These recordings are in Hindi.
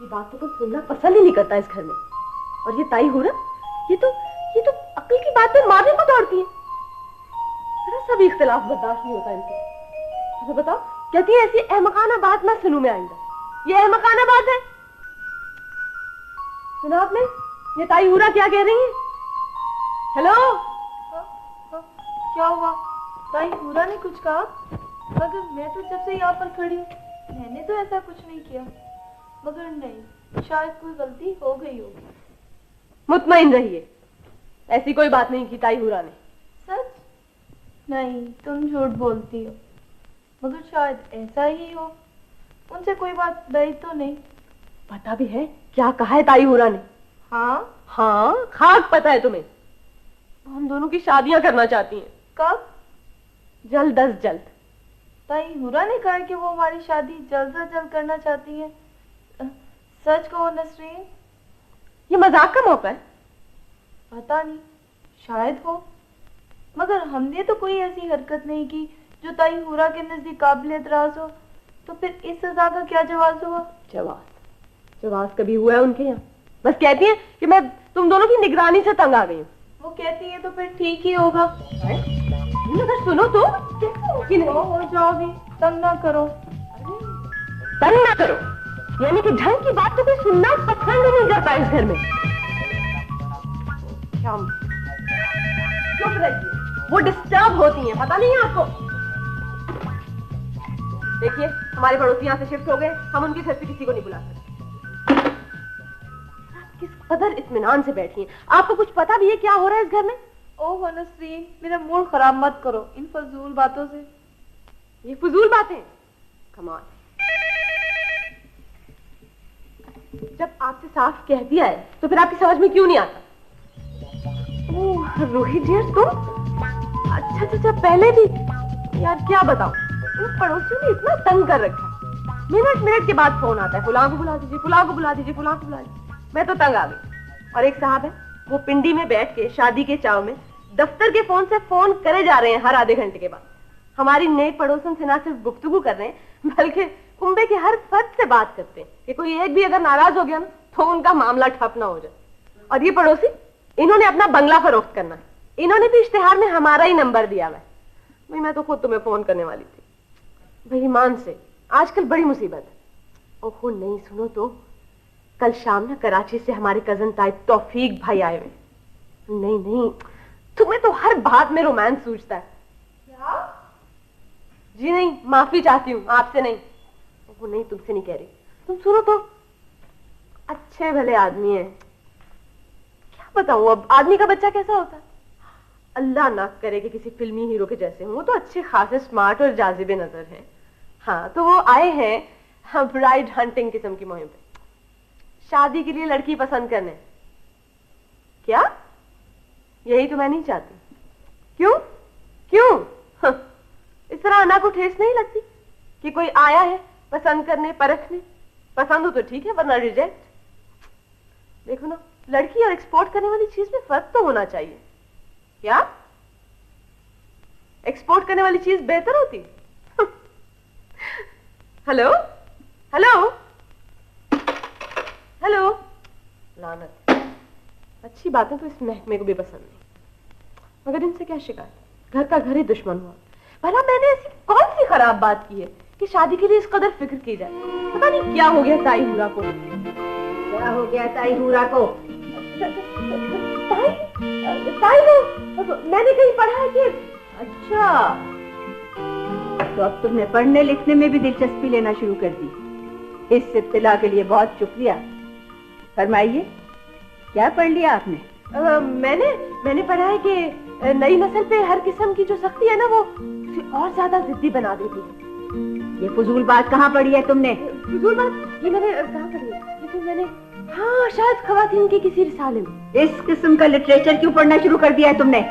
मेरी बात तो कोई सुनना पसंद ही नहीं करता इस घर में। और ये ताई हुरा, ये तो अक्ल की बात पे मारने को दौड़ती है। जरा सा भी इख्तिलाफ बर्दाश्त नहीं होता इनसे। अच्छा बताओ, कहती है ऐसी अहमकाना बात ना सुनूं मैं आइंदा। ये अहमकाना बात है? सुना आपने ये ताई हुरा क्या कह रही है? हेलो, क्या हुआ? ताई हुरा ने कुछ कहा? मगर मैं तो जब से यहाँ पर खड़ी हूँ मैंने तो ऐसा कुछ नहीं किया। मगर नहीं, शायद कोई गलती हो गई होगी। मुतमईन रहिए, ऐसी कोई बात नहीं की ताई हुरा ने। सच? नहीं, तुम झूठ बोलती हो। मगर शायद ऐसा ही हो। उनसे कोई बात डरी तो नहीं? पता भी है क्या कहा है ताई हुरा ने? हाँ हाँ, खाक पता है तुम्हें। हम दोनों की शादियां करना चाहती हैं। कब? जल्द अज जल्द। ताई हुरा ने कहा कि वो हमारी शादी जल्द से जल्द करना चाहती है। सच कहो नसरीन, ये मजाक का मौका है? पता नहीं, शायद हो। मगर हमने तो कोई ऐसी हरकत नहीं की जो ताई हुरा के नजदीक काबिल एतराज हो। तो फिर इस सजा का क्या जवाब हुआ? जवाब कभी हुआ है उनके यहाँ? बस कहती हैं कि मैं तुम दोनों की निगरानी से तंग आ गई हूँ। वो कहती है तो फिर ठीक ही होगा। अगर सुनो तो हो जाओ भी, तंग ना करो। तंग ना करो यानी कि ढंग की बात तो कोई सुनना पसंद नहीं करता इस घर में। चुप रहिए, वो डिस्टर्ब होती हैं, पता नहीं है आपको? देखिए, हमारे पड़ोसी यहाँ से शिफ्ट हो गए, हम उनके घर से किसी को नहीं बुला सकते। किस कदर इत्मीनान से बैठी हैं। आपको कुछ पता भी है क्या हो रहा है इस घर में? ओह नसरीन, मेरा मूड खराब मत करो इन फजूल बातों से। ये फजूल बातें? कमाल। जब आपसे साफ कह दिया है तो फिर आपकी समझ में क्यों नहीं आता? ओह रोहित डियर, तुम? अच्छा, पहले भी। यार क्या बताऊं, इन पड़ोसियों ने इतना तंग कर रखा है। मिनट के बाद फोन आता है, फुलां को बुला दीजिए, फुलां को बुला दीजिए, फुलां को बुला दीजिए। मैं तो तंग आ गई। और एक साहब है, वो पिंडी में बैठ के शादी के चाव में दफ्तर के फोन से फोन करे जा रहे हैं हर आधे घंटे के बाद। हमारी नए पड़ोसन से ना सिर्फ गुफ्तगू कर रहे हैं बल्कि कुंबे के हर फर्द से बात करते हैं कि कोई एक भी अगर नाराज हो गया ना तो उनका मामला ठप ना हो जाए। और ये पड़ोसी, इन्होंने अपना बंगला फरोख्त करना है। इन्होंने भी इश्तेहार में हमारा ही नंबर दिया हुआ है। भाई मैं तो खुद तुम्हें फोन करने वाली थी। भाई ईमान से आजकल बड़ी मुसीबत है। ओहो नहीं, सुनो तो, कल शाम ना कराची से हमारे कजन ताई तौफीक भाई आए हुए। नहीं, तुम्हें तो हर बात में रोमांस सूझता है। क्या? जी नहीं, माफी चाहती हूँ, आपसे नहीं। वो नहीं, तुमसे नहीं कह रही। तुम सुनो तो, अच्छे भले आदमी हैं। क्या बताऊं अब, आदमी का बच्चा कैसा होता है? अल्लाह ना करे कि किसी फिल्मी हीरो के जैसे हों। वो तो अच्छे खासे स्मार्ट और जाजिबे नजर हैं। हाँ, तो वो आए हैं ब्राइड हंटिंग किस्म की मुहिम पे, शादी के लिए लड़की पसंद करने। क्या? यही तो मैं नहीं चाहती। क्यों? इस तरह अना को ठेस नहीं लगती कि कोई आया है पसंद करने, परखने? पसंद हो तो ठीक है, वरना रिजेक्ट। देखो ना, लड़की और एक्सपोर्ट करने वाली चीज में फर्क तो होना चाहिए। क्या? एक्सपोर्ट करने वाली चीज बेहतर होती? हेलो, लानत। अच्छी बातें तो इस महकमे को भी पसंद नहीं, मगर इनसे क्या शिकायत? घर का घर ही दुश्मन हुआ। भला मैंने ऐसी कौन सी खराब बात की है कि शादी के लिए इस कदर फिक्र की जाए? पता नहीं क्या हो गया ताई हुरा को। क्या हो गया ताई हुरा को? ताई मैंने कहीं पढ़ा है कि। अच्छा, तो अब तुमने पढ़ने लिखने में भी दिलचस्पी लेना शुरू कर दी। इस इत्तला के लिए बहुत शुक्रिया। फरमाइए, क्या पढ़ लिया आपने? मैंने पढ़ा है कि नई नस्ल पे हर किस्म की जो सख्ती है ना, वो उसे और ज्यादा जिद्दी बना देती है। ये फजूल बात कहाँ पढ़ी है तुमने? फजूल बात? ये मैंने कहाँ पढ़ी है? लेकिन मैंने, हाँ, शायद खवातीन के किसी रिसाले में। इस किस्म का लिटरेचर क्यों पढ़ना शुरू कर दिया है तुमने?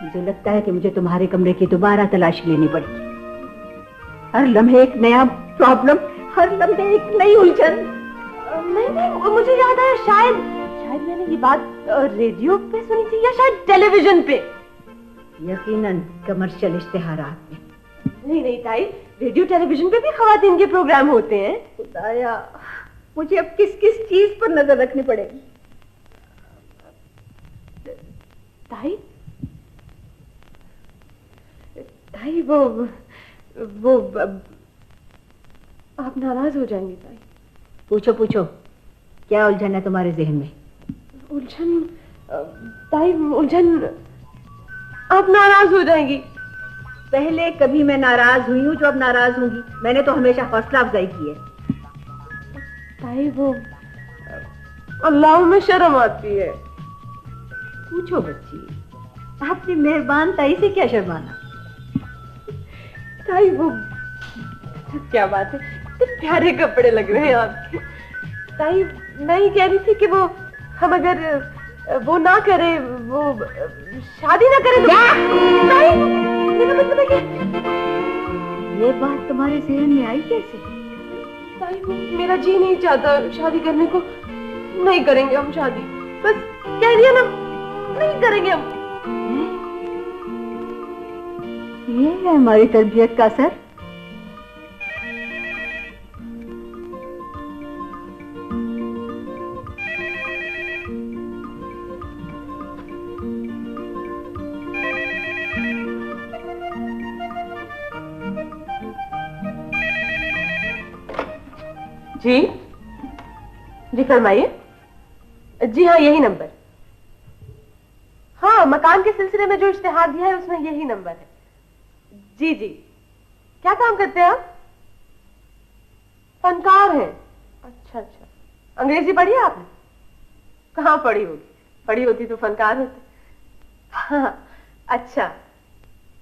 मुझे लगता है कि मुझे तुम्हारे कमरे की दोबारा तलाशी लेनी पड़ेगी। हर लम्हे एक नया प्रॉब्लम, हर लम्हे एक नई उलझन। नहीं, मुझे याद आया, शायद मैंने ये बात रेडियो पे सुनी थी या शायद टेलीविजन पे। यकीनन कमर्शियल इश्तेहारात में। नहीं ताई, रेडियो टेलीविजन पे भी खवातीन के प्रोग्राम होते हैं। खुदाया, मुझे अब किस किस चीज पर नजर रखनी पड़ेगी? ताई, ताई वो आप नाराज हो जाएंगे ताई। पूछो पूछो, क्या उलझन है तुम्हारे जहन में? उलझन ताई, उलझन, आप नाराज हो जाएंगी। पहले कभी मैं नाराज हुई हूँ जो अब नाराज होंगी? मैंने तो हमेशा हौसला अफजाई की है। ताई वो अल्लाह में शर्म आती है। पूछो बच्ची, आपने मेहरबान ताई से क्या शर्माना? ताई वो क्या बात है, कितने प्यारे कपड़े लग रहे हैं आपके। ताई मैं ही कह रही थी कि वो हम अगर वो ना करे, वो शादी ना करे तो ताई, मेरा मतलब है कि ये बात तुम्हारे जहन में आई कैसे? ताई मेरा जी नहीं चाहता शादी करने को। नहीं करेंगे हम शादी, बस कह दिया ना, नहीं करेंगे हम। ये है हमारी तरबियत का असर। जी जी फरमाइए। जी हाँ, यही नंबर। हाँ, मकान के सिलसिले में जो इश्तिहार दिया है उसमें यही नंबर है। जी जी। क्या काम करते हैं आप? फनकार हैं। अच्छा अच्छा। अंग्रेजी पढ़ी है आपने? कहाँ पढ़ी होगी, पढ़ी होती तो फनकार होते। हाँ अच्छा,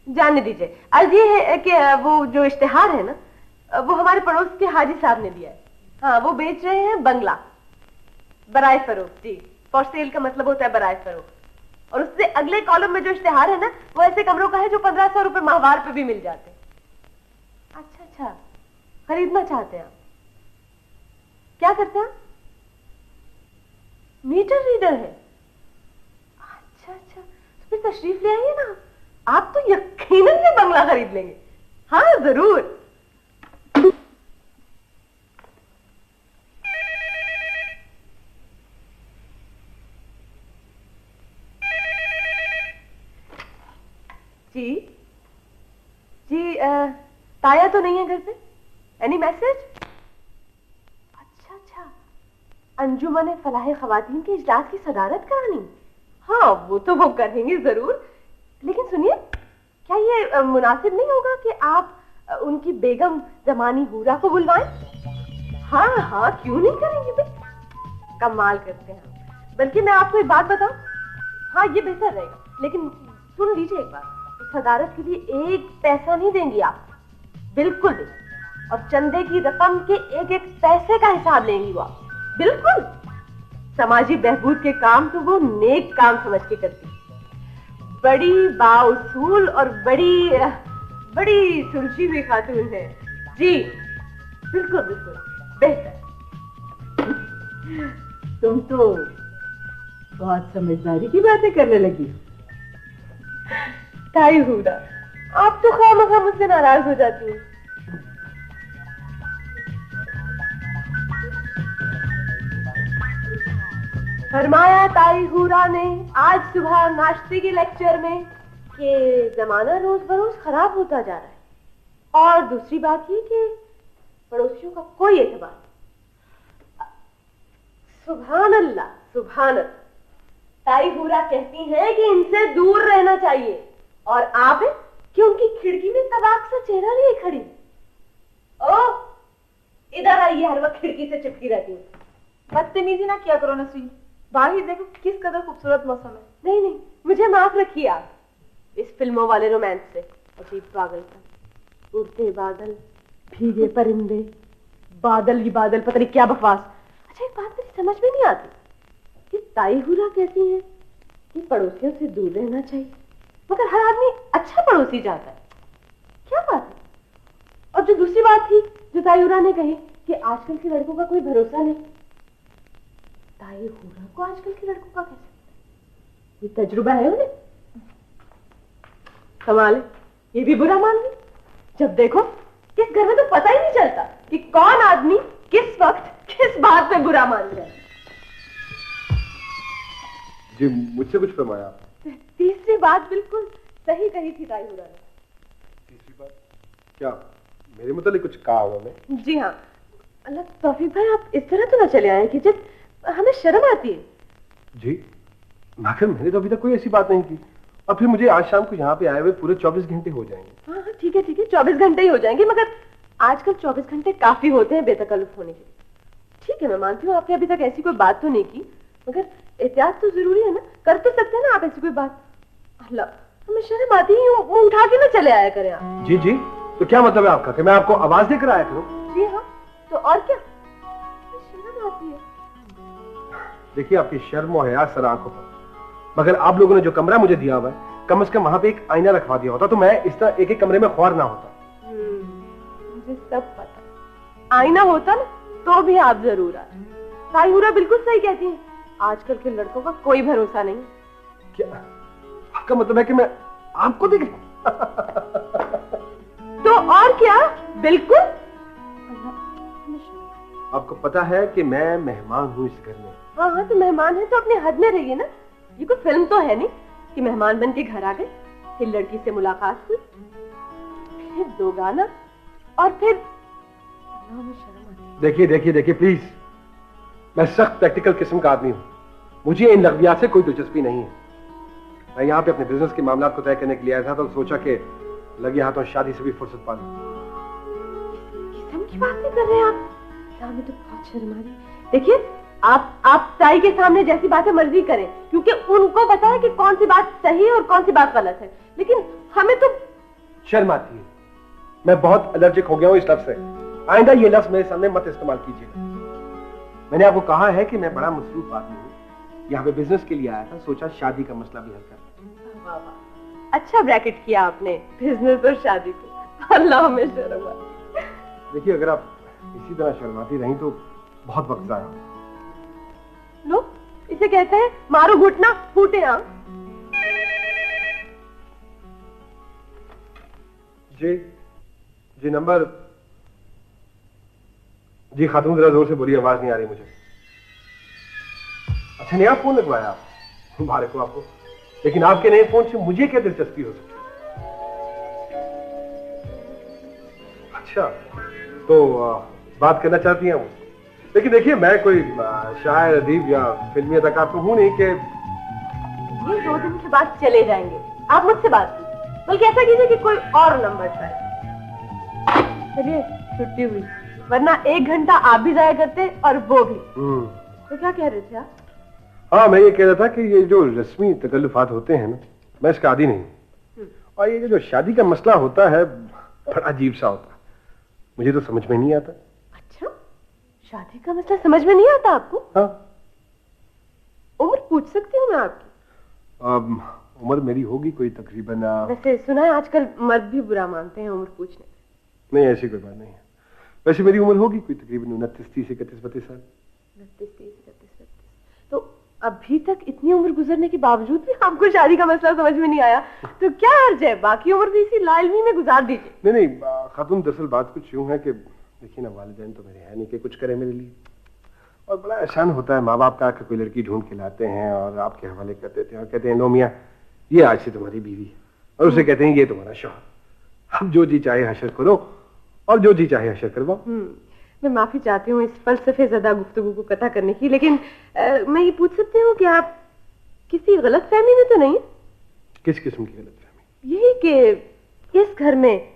जाने दीजिए। अर्ज ये है कि वो जो इश्तिहार है ना, वो हमारे पड़ोस के हाजी साहब ने दिया है। हाँ, वो बेच रहे हैं बंगला बराए फरोख्त। जी, फॉर सेल का मतलब होता है बराए फरोख्त। और उससे अगले कॉलम में जो इश्तिहार है ना, वो ऐसे कमरों का है जो 1500 रुपए माहवार पे भी मिल जाते हैं। अच्छा अच्छा, खरीदना चाहते हैं आप? क्या करते हैं? मीटर रीडर है। अच्छा अच्छा, तो फिर तशरीफ ले आइए ना, आप तो यकीनन ये बंगला खरीद लेंगे। हाँ जरूर। जी जी, ताया तो नहीं है घर पे? Any message? अच्छा अच्छा, अंजुमन फलाह खवातीन के इजलास की सदारत करानी? हाँ, वो तो वो करेंगे जरूर। लेकिन सुनिए, क्या ये मुनासिब नहीं होगा कि आप उनकी बेगम जमानी हूरा को बुलवाएं? हाँ हाँ, क्यों नहीं करेंगे भाई, कमाल करते हैं। बल्कि मैं आपको एक बात बताऊं, हाँ ये बेहतर रहेगा। लेकिन सुन लीजिए एक बात, सदारत के लिए एक पैसा नहीं देंगी आप, बिल्कुल भी। और चंदे की रकम के एक एक पैसे का हिसाब लेंगी वो आप, बिल्कुल। समाजी बहबूद के काम तो वो नेक काम समझ के करती। बड़ी बाउसूल और बड़ी बड़ी सुलझी हुई खातून है। जी बिल्कुल बिल्कुल बेहतर। तुम तो बहुत समझदारी की बातें करने लगी। ताई हूरा, आप तो खामखा मुझसे नाराज हो जाती हैं। फरमाया ताई हूरा ने आज सुबह नाश्ते के लेक्चर में कि जमाना रोज बरोज खराब होता जा रहा है। और दूसरी बात ये कि पड़ोसियों का कोई एतबार नहीं। सुभान अल्लाह सुभान अल्लाह। ताई हूरा कहती हैं कि इनसे दूर रहना चाहिए, और आप हैं कि उनकी खिड़की में तबाक सा चेहरा लिए खड़ी। ओ इधर आइए, हर वक्त खिड़की से चिपकी रहती है। बदतमीजी ना किया करो नसरीन, बाहर ही देखो किस कदर खूबसूरत मौसम है। नहीं नहीं, मुझे माफ रखिए आप इस फिल्मों वाले रोमांस से। अजीब पागलपन, उड़ते बादल, भीगे परिंदे, बादल ही बादल, पता नहीं क्या बकवास। अच्छा एक बात मेरी समझ में नहीं आती कि ताई हुरा कहती है कि पड़ोसियों से दूर रहना चाहिए, मगर हर आदमी अच्छा पड़ोसी चाहता है। क्या बात है? और जो दूसरी बात थी जो ताई हुरा ने कही कि आजकल के लड़कों का कोई भरोसा नहीं, ताई हुरा को आजकल के लड़कों का कैसे, ये तजुर्बा है उन्हें? कमाल है, ये भी बुरा मान ली। जब देखो किस घर में तो पता ही नहीं चलता कि कौन आदमी किस वक्त किस बात पे बुरा मान रहे हैं? जी मुझसे कुछ फरमाया आपने? तीसरी बात बिल्कुल सही कही थी ताई हुरा ने। तीसरी बात क्या? मेरे मुतालिक कुछ कहा उन्होंने? जी हाँ। अल्लाह तौफीक भाई, आप इस तरह तो ना चले आए कि जब हमें शर्म आती है। जी आखिर मैंने तो अभी तक कोई ऐसी बात नहीं की, और फिर मुझे आज शाम को यहाँ पे आए हुए पूरे 24 घंटे हो जाएंगे। हाँ हाँ ठीक है 24 घंटे ही हो जाएंगे, मगर आजकल 24 घंटे काफी होते हैं बेतकल्लुफ होने के लिए। ठीक है मैं मानती हूँ आपने अभी तक ऐसी कोई बात तो नहीं की, मगर एहतियात तो जरूरी है ना। कर तो सकते हैं ना आप ऐसी कोई बात। अल्लाह हमें शर्म आती है, मुंह उठा के ना चले आया करें आप। जी जी तो क्या मतलब है आपका कि मैं आपको आवाज देकर आया करूं? जी हाँ तो और क्या, शर्म आती है। देखिए आपकी शर्म और हया सर आंखों पर, मगर आप लोगों ने जो कमरा मुझे दिया हुआ है कम से कम वहां पे एक आईना रखवा दिया होता तो मैं इस तरह एक एक कमरे में ख्वार ना होता। मुझे सब पता। आईना होता ना तो भी आप जरूर आते। ताई हुरा बिल्कुल सही कहती हैं, आजकल के लड़कों का कोई भरोसा नहीं। क्या आपका मतलब है कि मैं आपको देख तो और क्या, बिल्कुल। आपको पता है कि मैं मेहमान हूँ इस घर में। हाँ हाँ तो मेहमान है तो अपने हद में रहिए ना। ये कोई फिल्म तो है नहीं कि मेहमान बन के घर आ गए, फिर लड़की से मुलाकात हुई, फिर दो गाना, और फिर देखिए देखिए देखिए प्लीज, मैं सख्त प्रैक्टिकल किस्म का आदमी हूँ, मुझे इन लफ्जियात से कोई दिलचस्पी नहीं है। मैं यहाँ पे अपने बिजनेस के मामला को तय करने के लिए आया था तो सोचा कि लगे हाथों शादी से भी फुर्सत पा लूं। किस्म की बातें कर रहे हैं आप? हमें तो बहुत शर्म आ रही है। देखिए आप ताई के सामने जैसी बातें मर्जी करें, क्योंकि उनको पता है कि कौन सी बात सही है और कौन सी बात गलत है, लेकिन हमें तो शर्म आती है। मैं बहुत एलर्जिक हो गया हूँ इस लफ्ज से। आइंदा ये लफ्ज मेरे सामने मत इस्तेमाल कीजिएगा। मैंने आपको कहा है कि मैं बड़ा मसरूफ आदमी हूँ, यहाँ पे बिजनेस के लिए आया था, सोचा शादी का मसला भी हल कर। अच्छा ब्रैकेट किया आपने बिजनेस और शादी को। अल्लाह हमें शर्म आती। देखिए अगर आप इसी तरह शर्माती रही तो बहुत वक्त जाया। लो इसे कहते हैं मारो घुटना फूटे आंख। जी नंबर। जी खातून जरा जोर से बोलिए, आवाज नहीं आ रही मुझे। अच्छा नया फोन लगवाया आप? मुबारक हो आपको, लेकिन आपके नए फोन से मुझे क्या दिलचस्पी हो सकती है? अच्छा तो बात करना चाहती हैं वो? लेकिन देखिए मैं कोई शायर अदीब या फिल्मी अदाकार तो हूं नहीं कि ये 2 दिन के बाद चले जाएंगे। आप मुझसे बात कीजिए, बल्कि ऐसा कीजिए कि कोई और नंबर ट्राई। चलिए छुट्टी हुई, वरना 1 घंटा आप भी जाया करते और वो भी। तो क्या कह रहे थे आप? हाँ मैं ये कह रहा था कि ये जो रस्मी तकल्लुफात होते हैं ना, मैं इसका आदी नहीं। और ये जो शादी का मसला होता है बड़ा अजीब सा होता है, मुझे तो समझ में नहीं आता। अच्छा शादी का मसला समझ में नहीं आता आपको? हाँ। उम्र पूछ सकती हूँ मैं आपकी? उम्र मेरी होगी कोई तकरीबन। वैसे सुना है आजकल मर्द भी बुरा मानते हैं उम्र पूछने। नहीं ऐसी कोई बात नहीं है। वैसे मेरी उम्र होगी कोई तकरीबन 29, 30, 31, 32 साल। 29, 30, 31, 32। तो अभी तक इतनी उम्र गुजरने के बावजूद भी आपको शादी का मसला समझ में नहीं आया, तो क्या अर्ज है? बाकी उम्र भी इसी लालमी में गुजार दीजिए। नहीं खातून दरअसल बात कुछ यूं है कि देखिए ना, वालिदैन तो मेरे है नहीं कि कुछ करे मेरे लिए, और बड़ा एहसान होता है माँ बाप का कि कोई लड़की ढूंढ के लाते हैं और आपके हवाले कर देते हैं और कहते हैं लो मियां ये आज से तुम्हारी बीवी है, और उसे कहते हैं ये तुम्हारा शौहर। अब जो जी चाहे हशर करो और जो जी चाहे हशर करवाओ। मैं माफी चाहती हूँ इस फलसफे ज़दा गुफ्तगू को कता करने की, लेकिन मैं ये पूछ सकती हूँ कि आप किसी गलतफहमी में तो नहीं? किस किस्म की गलतफहमी? यही कि इस घर में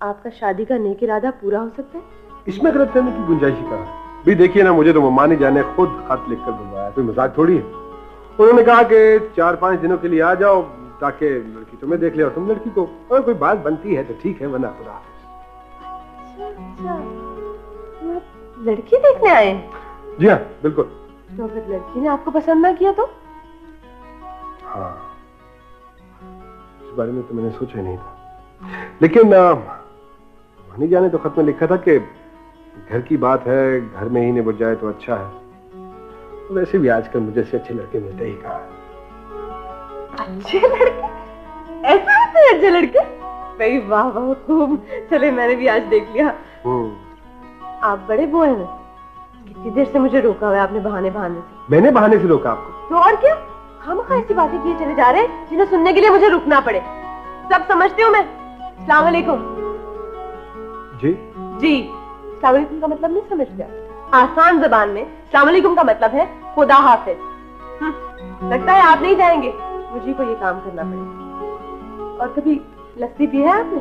आपका शादी का नेक इरादा पूरा हो सकता है। इसमें गलतफहमी की गुंजाइश ही कहा? भी देखिए ना, मुझे तो मम्मा ने जाने खुद खत लिखकर बुलवाया, कोई मजाक थोड़ी है। उन्होंने कहा कि 4-5 दिनों के लिए आ जाओ ताकि लड़की तुम्हें देख ले और तुम लड़की को, और कोई बात बनती है तो ठीक है, वरना खुदा। अच्छा लड़की देखने आए? जी हाँ बिल्कुल। तो फिर लड़की ने आपको पसंद ना किया तो? हाँ इस बारे में तो मैंने सोचा ही नहीं था, लेकिन मानी जाने तो खत में लिखा था कि घर की बात है, घर में ही निपट जाए तो अच्छा है। तो वैसे भी आजकल मुझे से अच्छे लड़के मिलते ही कहा। अच्छे लड़के? ऐसे होते हैं अच्छे लड़के? भाई वाह वाह खूब, चले मैंने भी आज देख लिया। आप बड़े वो हैं, कितने इतनी देर से मुझे रोका हुआ है आपने बहाने बहाने से। मैंने बहाने से रोका आपको? तो और क्या, हम ऐसी बातें किए चले जा रहे हैं जिन्हें सुनने के लिए मुझे रुकना पड़े। सब समझती हूँ मैं। अस्सलाम वालेकुम। जी जी, अस्सलाम वालेकुम का मतलब नहीं समझते? आसान जबान में अस्सलाम वालेकुम का मतलब है खुदा हाफिज। लगता है आप नहीं जाएंगे, मुझे को ये काम करना पड़ेगा। और कभी लस्सी पी है आपने?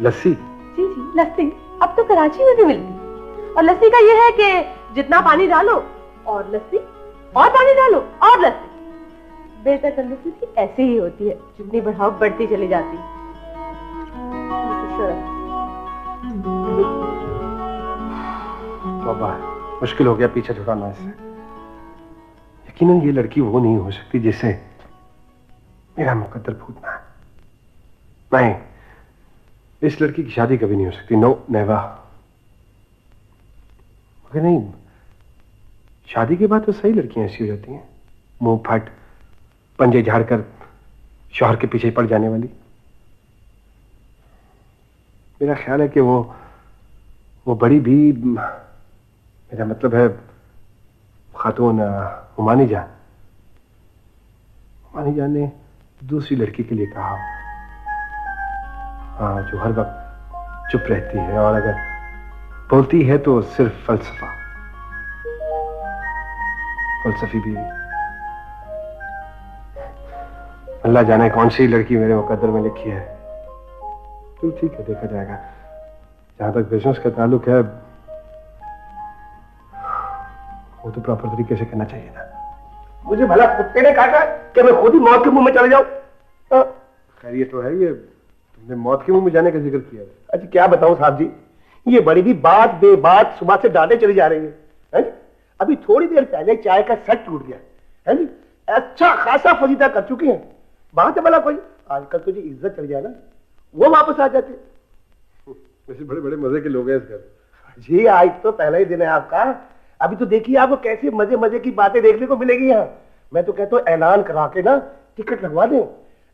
लस्सी? जी जी लस्सी, अब तो कराची में भी मिलती। और लस्सी का ये है कि जितना पानी डालो और लस्सी, और पानी डालो और लस्सी। बेतकल्लुफी की ऐसे ही होती है, जितनी बढ़ाओ बढ़ती चली जाती है। बाबा मुश्किल हो गया पीछे छुड़ाना इससे। यकीनन ये लड़की वो नहीं हो सकती जिससे मेरा मुकद्दर फूटना है। नहीं, इस लड़की की शादी कभी नहीं हो सकती। No never. मगर नहीं, शादी के बाद तो सही लड़कियां ऐसी हो जाती हैं, मुंह फट, पंजे झाड़कर शौहर के पीछे पड़ जाने वाली। मेरा ख्याल है कि वो बड़ी भी, मेरा मतलब है खातून हुमानी जान ने दूसरी लड़की के लिए कहा, हाँ, जो हर वक्त चुप रहती है और अगर बोलती है तो सिर्फ फलसफी भी। अल्लाह जाने कौन सी लड़की मेरे मुकद्दर में लिखी है। तो ठीक है, देखा जाएगा। जहां तक बिजनेस का ताल्लुक है, वो तो प्रॉपर तरीके से करना चाहिए था। मुझे भला कुत्ते ने काटा कि मैं खुद ही मौत के मुंह में चले जाऊं? खैर ये तो है, ये तुमने मौत के मुंह में जाने का जिक्र किया। अच्छा क्या बताऊं साहब जी, ये बड़ी भी बात बेबात सुबह से डांटे चली जा रही है जी? अभी थोड़ी देर पहले चाय का सेट टूट गया है जी, अच्छा खासा फजीदा कर चुकी है। बात है भला कोई, आजकल तो जी इज्जत चली जाए ना, वो वापस आ जाते। वैसे बड़े बड़े मजे के लोग हैं इस घर। जी आज तो पहला ही दिन है आपका। अभी तो देखिए आपको कैसी मजे मजे की बातें देखने को मिलेगी यहाँ। मैं तो कहता हूँ ऐलान करा के ना टिकट लगवा दें,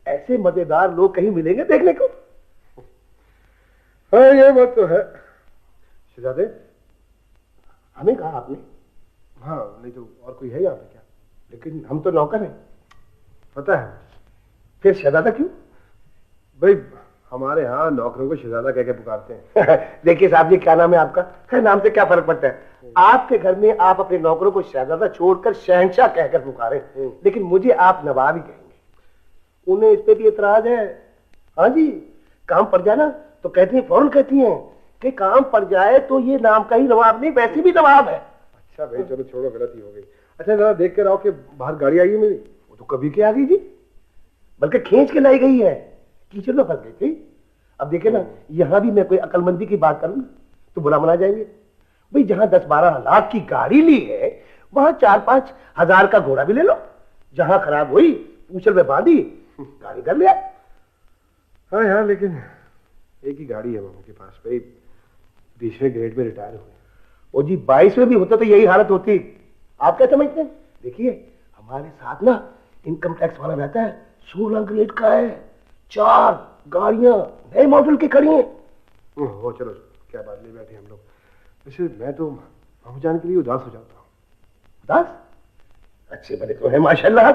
ऐसे मजेदार लोग कहीं मिलेंगे देखने को। हाँ ये बात तो है। शहजादे, हमें कहा आपने? हाँ, नहीं तो और कोई है यहाँ पे क्या? लेकिन हम तो नौकर हैं। पता है। फिर शहजादा क्यों? भाई हमारे यहाँ नौकरों को शहजादा कह के पुकारते हैं। देखिए साहब जी, क्या नाम है आपका? खैर नाम से क्या फर्क पड़ता है। आपके घर में आप अपने नौकरों को शहजादा छोड़कर शहंशाह कहकर पुकारे, लेकिन मुझे आप नवाब ही कहेंगे। उन्हें इस पे भी एतराज है। हाँ जी, काम पड़ जाए ना तो कहती हैं, फौरन कहती हैं कि काम पड़ जाए तो ये नाम का ही नवाब नहीं, वैसे भी नवाब है। अच्छा भाई चलो छोड़ो, गलती हो गई। अच्छा जरा देख कर आओ कि बाहर गाड़ी आई है मेरी। वो तो कभी के आ गई जी, बल्कि खींच के लाई गई है, कीचड़ में फंस गई थी। अब देखे ना, यहाँ भी मैं कोई अकलमंदी की बात करूँ तो बुरा मना जाएंगे। भाई जहां 10-12 लाख की गाड़ी ली है, वहां 4-5 हजार का घोड़ा भी ले लो। जहां खराब हुई पूछल में बांधी गाड़ी कर लिया। हाँ यार, लेकिन एक ही गाड़ी है मामा के पास। भाई 20वें ग्रेड में रिटायर हुए। ओ जी 22वें भी होता तो यही हालत होती। आप क्या समझते हैं? देखिए हमारे साथ ना इनकम टैक्स वाला रहता है, 16 ग्रेड का है, 4 गाड़ियां नए मॉडल की खड़ी हैं। हो चलो, क्या बात नहीं, बैठे हम लोग। वैसे मैं तो मामू जान के लिए उदास हो जाता हूँ। उदास? अच्छे बड़े तो है माशाल्लाह,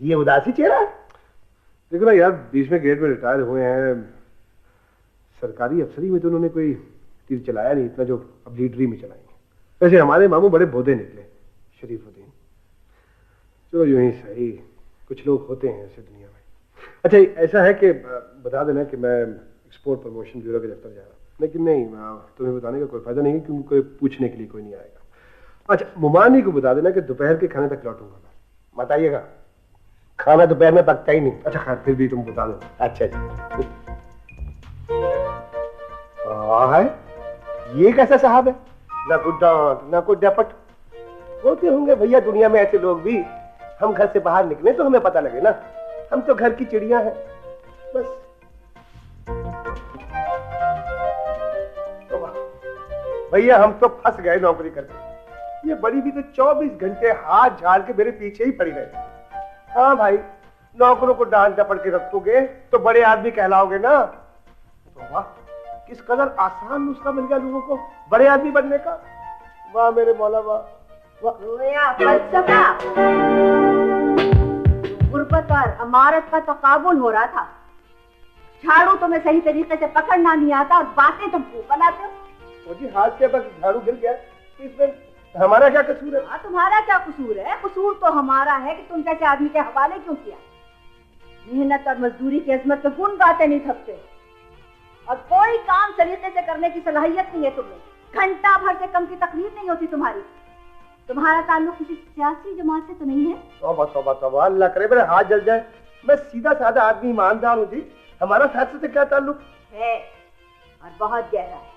ये उदासी चेहरा है। देखो ना यार, 20वें ग्रेड में रिटायर हुए हैं, सरकारी अफसरी में तो उन्होंने कोई तीर चलाया नहीं इतना जो अब लीडरी में चलाएंगे। वैसे हमारे मामू बड़े भोदे निकले, शरीफुद्दीन। चलो यूं ही सही, कुछ लोग होते हैं ऐसे दुनिया में। अच्छा ऐसा है कि बता देना कि मैं एक्सपोर्ट प्रमोशन ब्यूरो के दफ्तर जा रहा हूँ, लेकिन नहीं तुम्हें बताने का कोई फायदा नहीं है क्योंकि कोई पूछने के लिए कोई नहीं आएगा। अच्छा मुमानी को बता देना कि दोपहर के खाने तक लौटूंगा मैं। बताइएगा, खाना दोपहर में पकता ही नहीं। अच्छा खैर, फिर भी तुम बता दो। अच्छा जी। हाँ है, ये कैसा साहब है? ना कुछ डांट ना कुछ डपट। होते होंगे भैया दुनिया में ऐसे लोग भी। हम घर से बाहर निकले तो हमें पता लगे ना, हम तो घर की चिड़िया हैं बस। भैया हम तो फंस गए नौकरी करके। ये बड़ी भी तो 24 घंटे हाथ झाड़ के मेरे पीछे ही पड़ी रहती। हाँ भाई, नौकरों को डांट डपट के रखोगे तो बड़े आदमी कहलाओगे ना। तो वाह, किस कदर आसान नुस्खा मिल गया लोगों को बड़े आदमी बनने का। वाह मेरे मौला वाह। रोया फलसफा, गुर्बत और अमारत का तकाबुल हो रहा था। झाड़ू तुम्हें सही तरीके से पकड़ना नहीं आता और बातें तुम खूब बनाते हो। जी हाथ से बस झाड़ू गिर गया, इसमें हमारा क्या कसूर है? हाँ, तुम्हारा क्या कसूर है? कसूर तो हमारा है कि तुम जैसे आदमी के हवाले क्यों किया। मेहनत और मजदूरी की अजमत पे गुण गाते नहीं थकते और कोई काम सलीके से करने की सलाहियत नहीं है तुम्हें। घंटा भर से कम की तकलीफ नहीं होती तुम्हारी। तुम्हारा ताल्लुक किसी सियासी जमात से तो नहीं है? तौबा तौबा तौबा, अल्लाह करे मेरे हाथ जल जाए। मैं सीधा साधा आदमी, ईमानदार हूँ जी। हमारा फैसले से क्या ताल्लुक है? और बहुत गहरा है।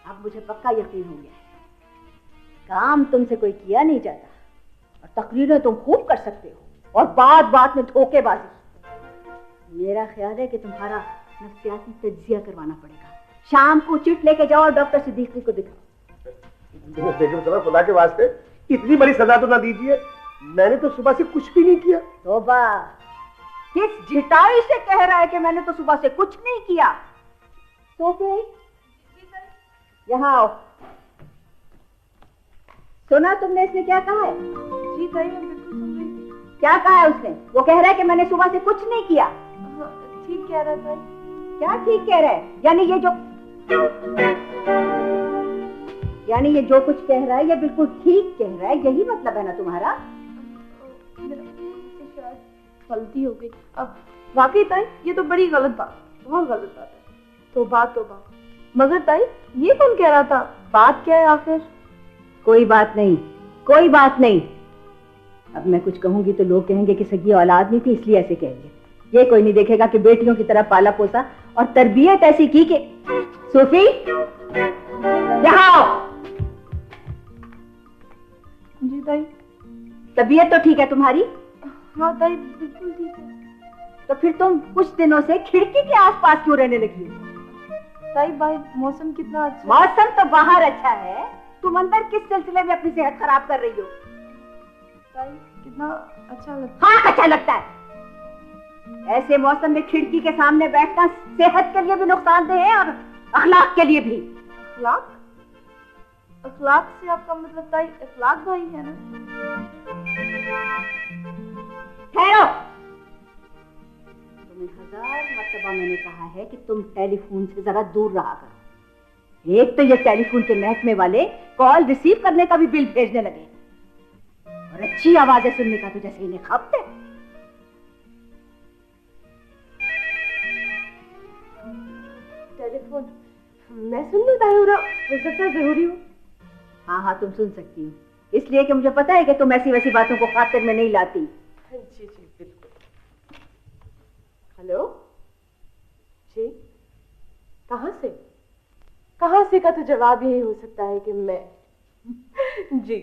अब मुझे पक्का यकीन हो गया है, काम तुमसे कोई किया नहीं जाता और तकरीरें तुम खूब कर सकते हो और बात बात में धोखेबाजी। मेरा ख्याल है कि तुम्हारा नफ्सियाती तज्जिया करवाना पड़ेगा। शाम को चिट लेके जाओ और डॉक्टर सिद्दीकी को दिखाओ। देखो खुदा के वास्ते इतनी बड़ी सजा तो ना दीजिए। मैंने तो सुबह से कुछ भी नहीं किया। तौबा, किस झिटाई से कह रहा है कि मैंने तो सुबह से कुछ नहीं किया। सोफे, यहाँ आओ। सुना तुमने इसने क्या कहा है? जी ताई, मैं बिल्कुल सुन रही थी। क्या कहा है उसने? वो कह रहा है कि मैंने सुबह से कुछ नहीं किया। ठीक कह रहा था। क्या ठीक कह रहा है? यानी ये जो कुछ कह रहा है ये बिल्कुल ठीक कह रहा है, यही मतलब है ना तुम्हारा? गलती हो गई। अब वाकई ताई ये तो बड़ी गलत बात, बहुत गलत बात है। तो बात मगर ताई ये कौन कह रहा था? बात क्या है आखिर? कोई बात नहीं, कोई बात नहीं। अब मैं कुछ कहूंगी तो लोग कहेंगे कि सगी औलाद नहीं थी इसलिए ऐसे कह दिया। ये कोई नहीं देखेगा कि बेटियों की तरह पाला पोसा और तरबियत ऐसी की कि सूफी, यहाँ आओ। जी ताई। तबीयत तो ठीक है तुम्हारी? हाँ ताई, बिल्कुल ठीक है। तो फिर तुम कुछ दिनों से खिड़की के आसपास क्यों रहने लगी हो? ताई बाहर मौसम कितना अच्छा। मौसम तो बाहर अच्छा है, तुम अंदर किस सिलसिले में अपनी सेहत खराब कर रही हो? ताई कितना अच्छा लगता है। हाँ, अच्छा लगता है। ऐसे मौसम में खिड़की के सामने बैठना सेहत के लिए भी नुकसानदेह है और अखलाक के लिए भी। अखलाक? अखलाक से आपका मतलब ताई अखलाक भाई है ना? ठहरो, तुम्हें 1000 मर्तबा मैंने कहा है कि तुम टेलीफोन से जरा दूर रहा करो। एक तो ये टेलीफोन के महकमे वाले कॉल रिसीव करने का भी बिल भेजने लगे और अच्छी आवाजें सुनने का तो जैसे इन्हें खपत है। टेलीफोन मैं सुन लूं तायूरा, हो सकता है जरूरी हो। हाँ, तुम सुन सकती हो, इसलिए कि मुझे पता है कि तुम ऐसी वैसी बातों को खातिर में नहीं लाती। जी बिल्कुल। हेलो जी, कहाँ से का तो जवाब यही हो सकता है कि मैं जी।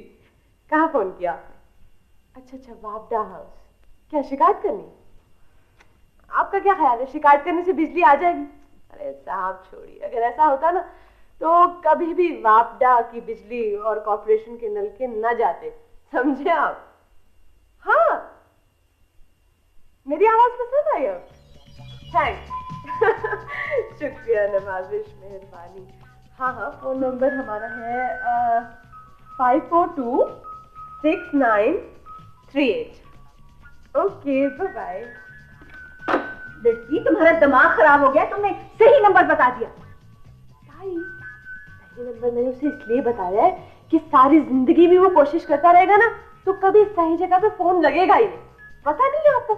कहाँ फोन किया आपने? अच्छा, वापडा हाउस। क्या शिकायत करनी? आपका क्या ख्याल है, शिकायत करने से बिजली आ जाएगी? अरे साहब छोड़िए, अगर ऐसा होता ना तो कभी भी वापडा की बिजली और कॉर्पोरेशन के नलके न जाते, समझे आप? हाँ, मेरी आवाज पसंद आई अब? थैंक्स। शुक्रिया, नवाजिश, मेहरबानी। हाँ, फोन नंबर हमारा है 54269338। Okay, bye bye. लड़की, तुम्हारा दिमाग खराब हो गया, तुमने सही नंबर बता दिया। सही नंबर मैंने उसे इसलिए बताया है कि सारी जिंदगी भी वो कोशिश करता रहेगा ना तो कभी सही जगह पे फोन लगेगा ही नहीं। पता नहीं आपको,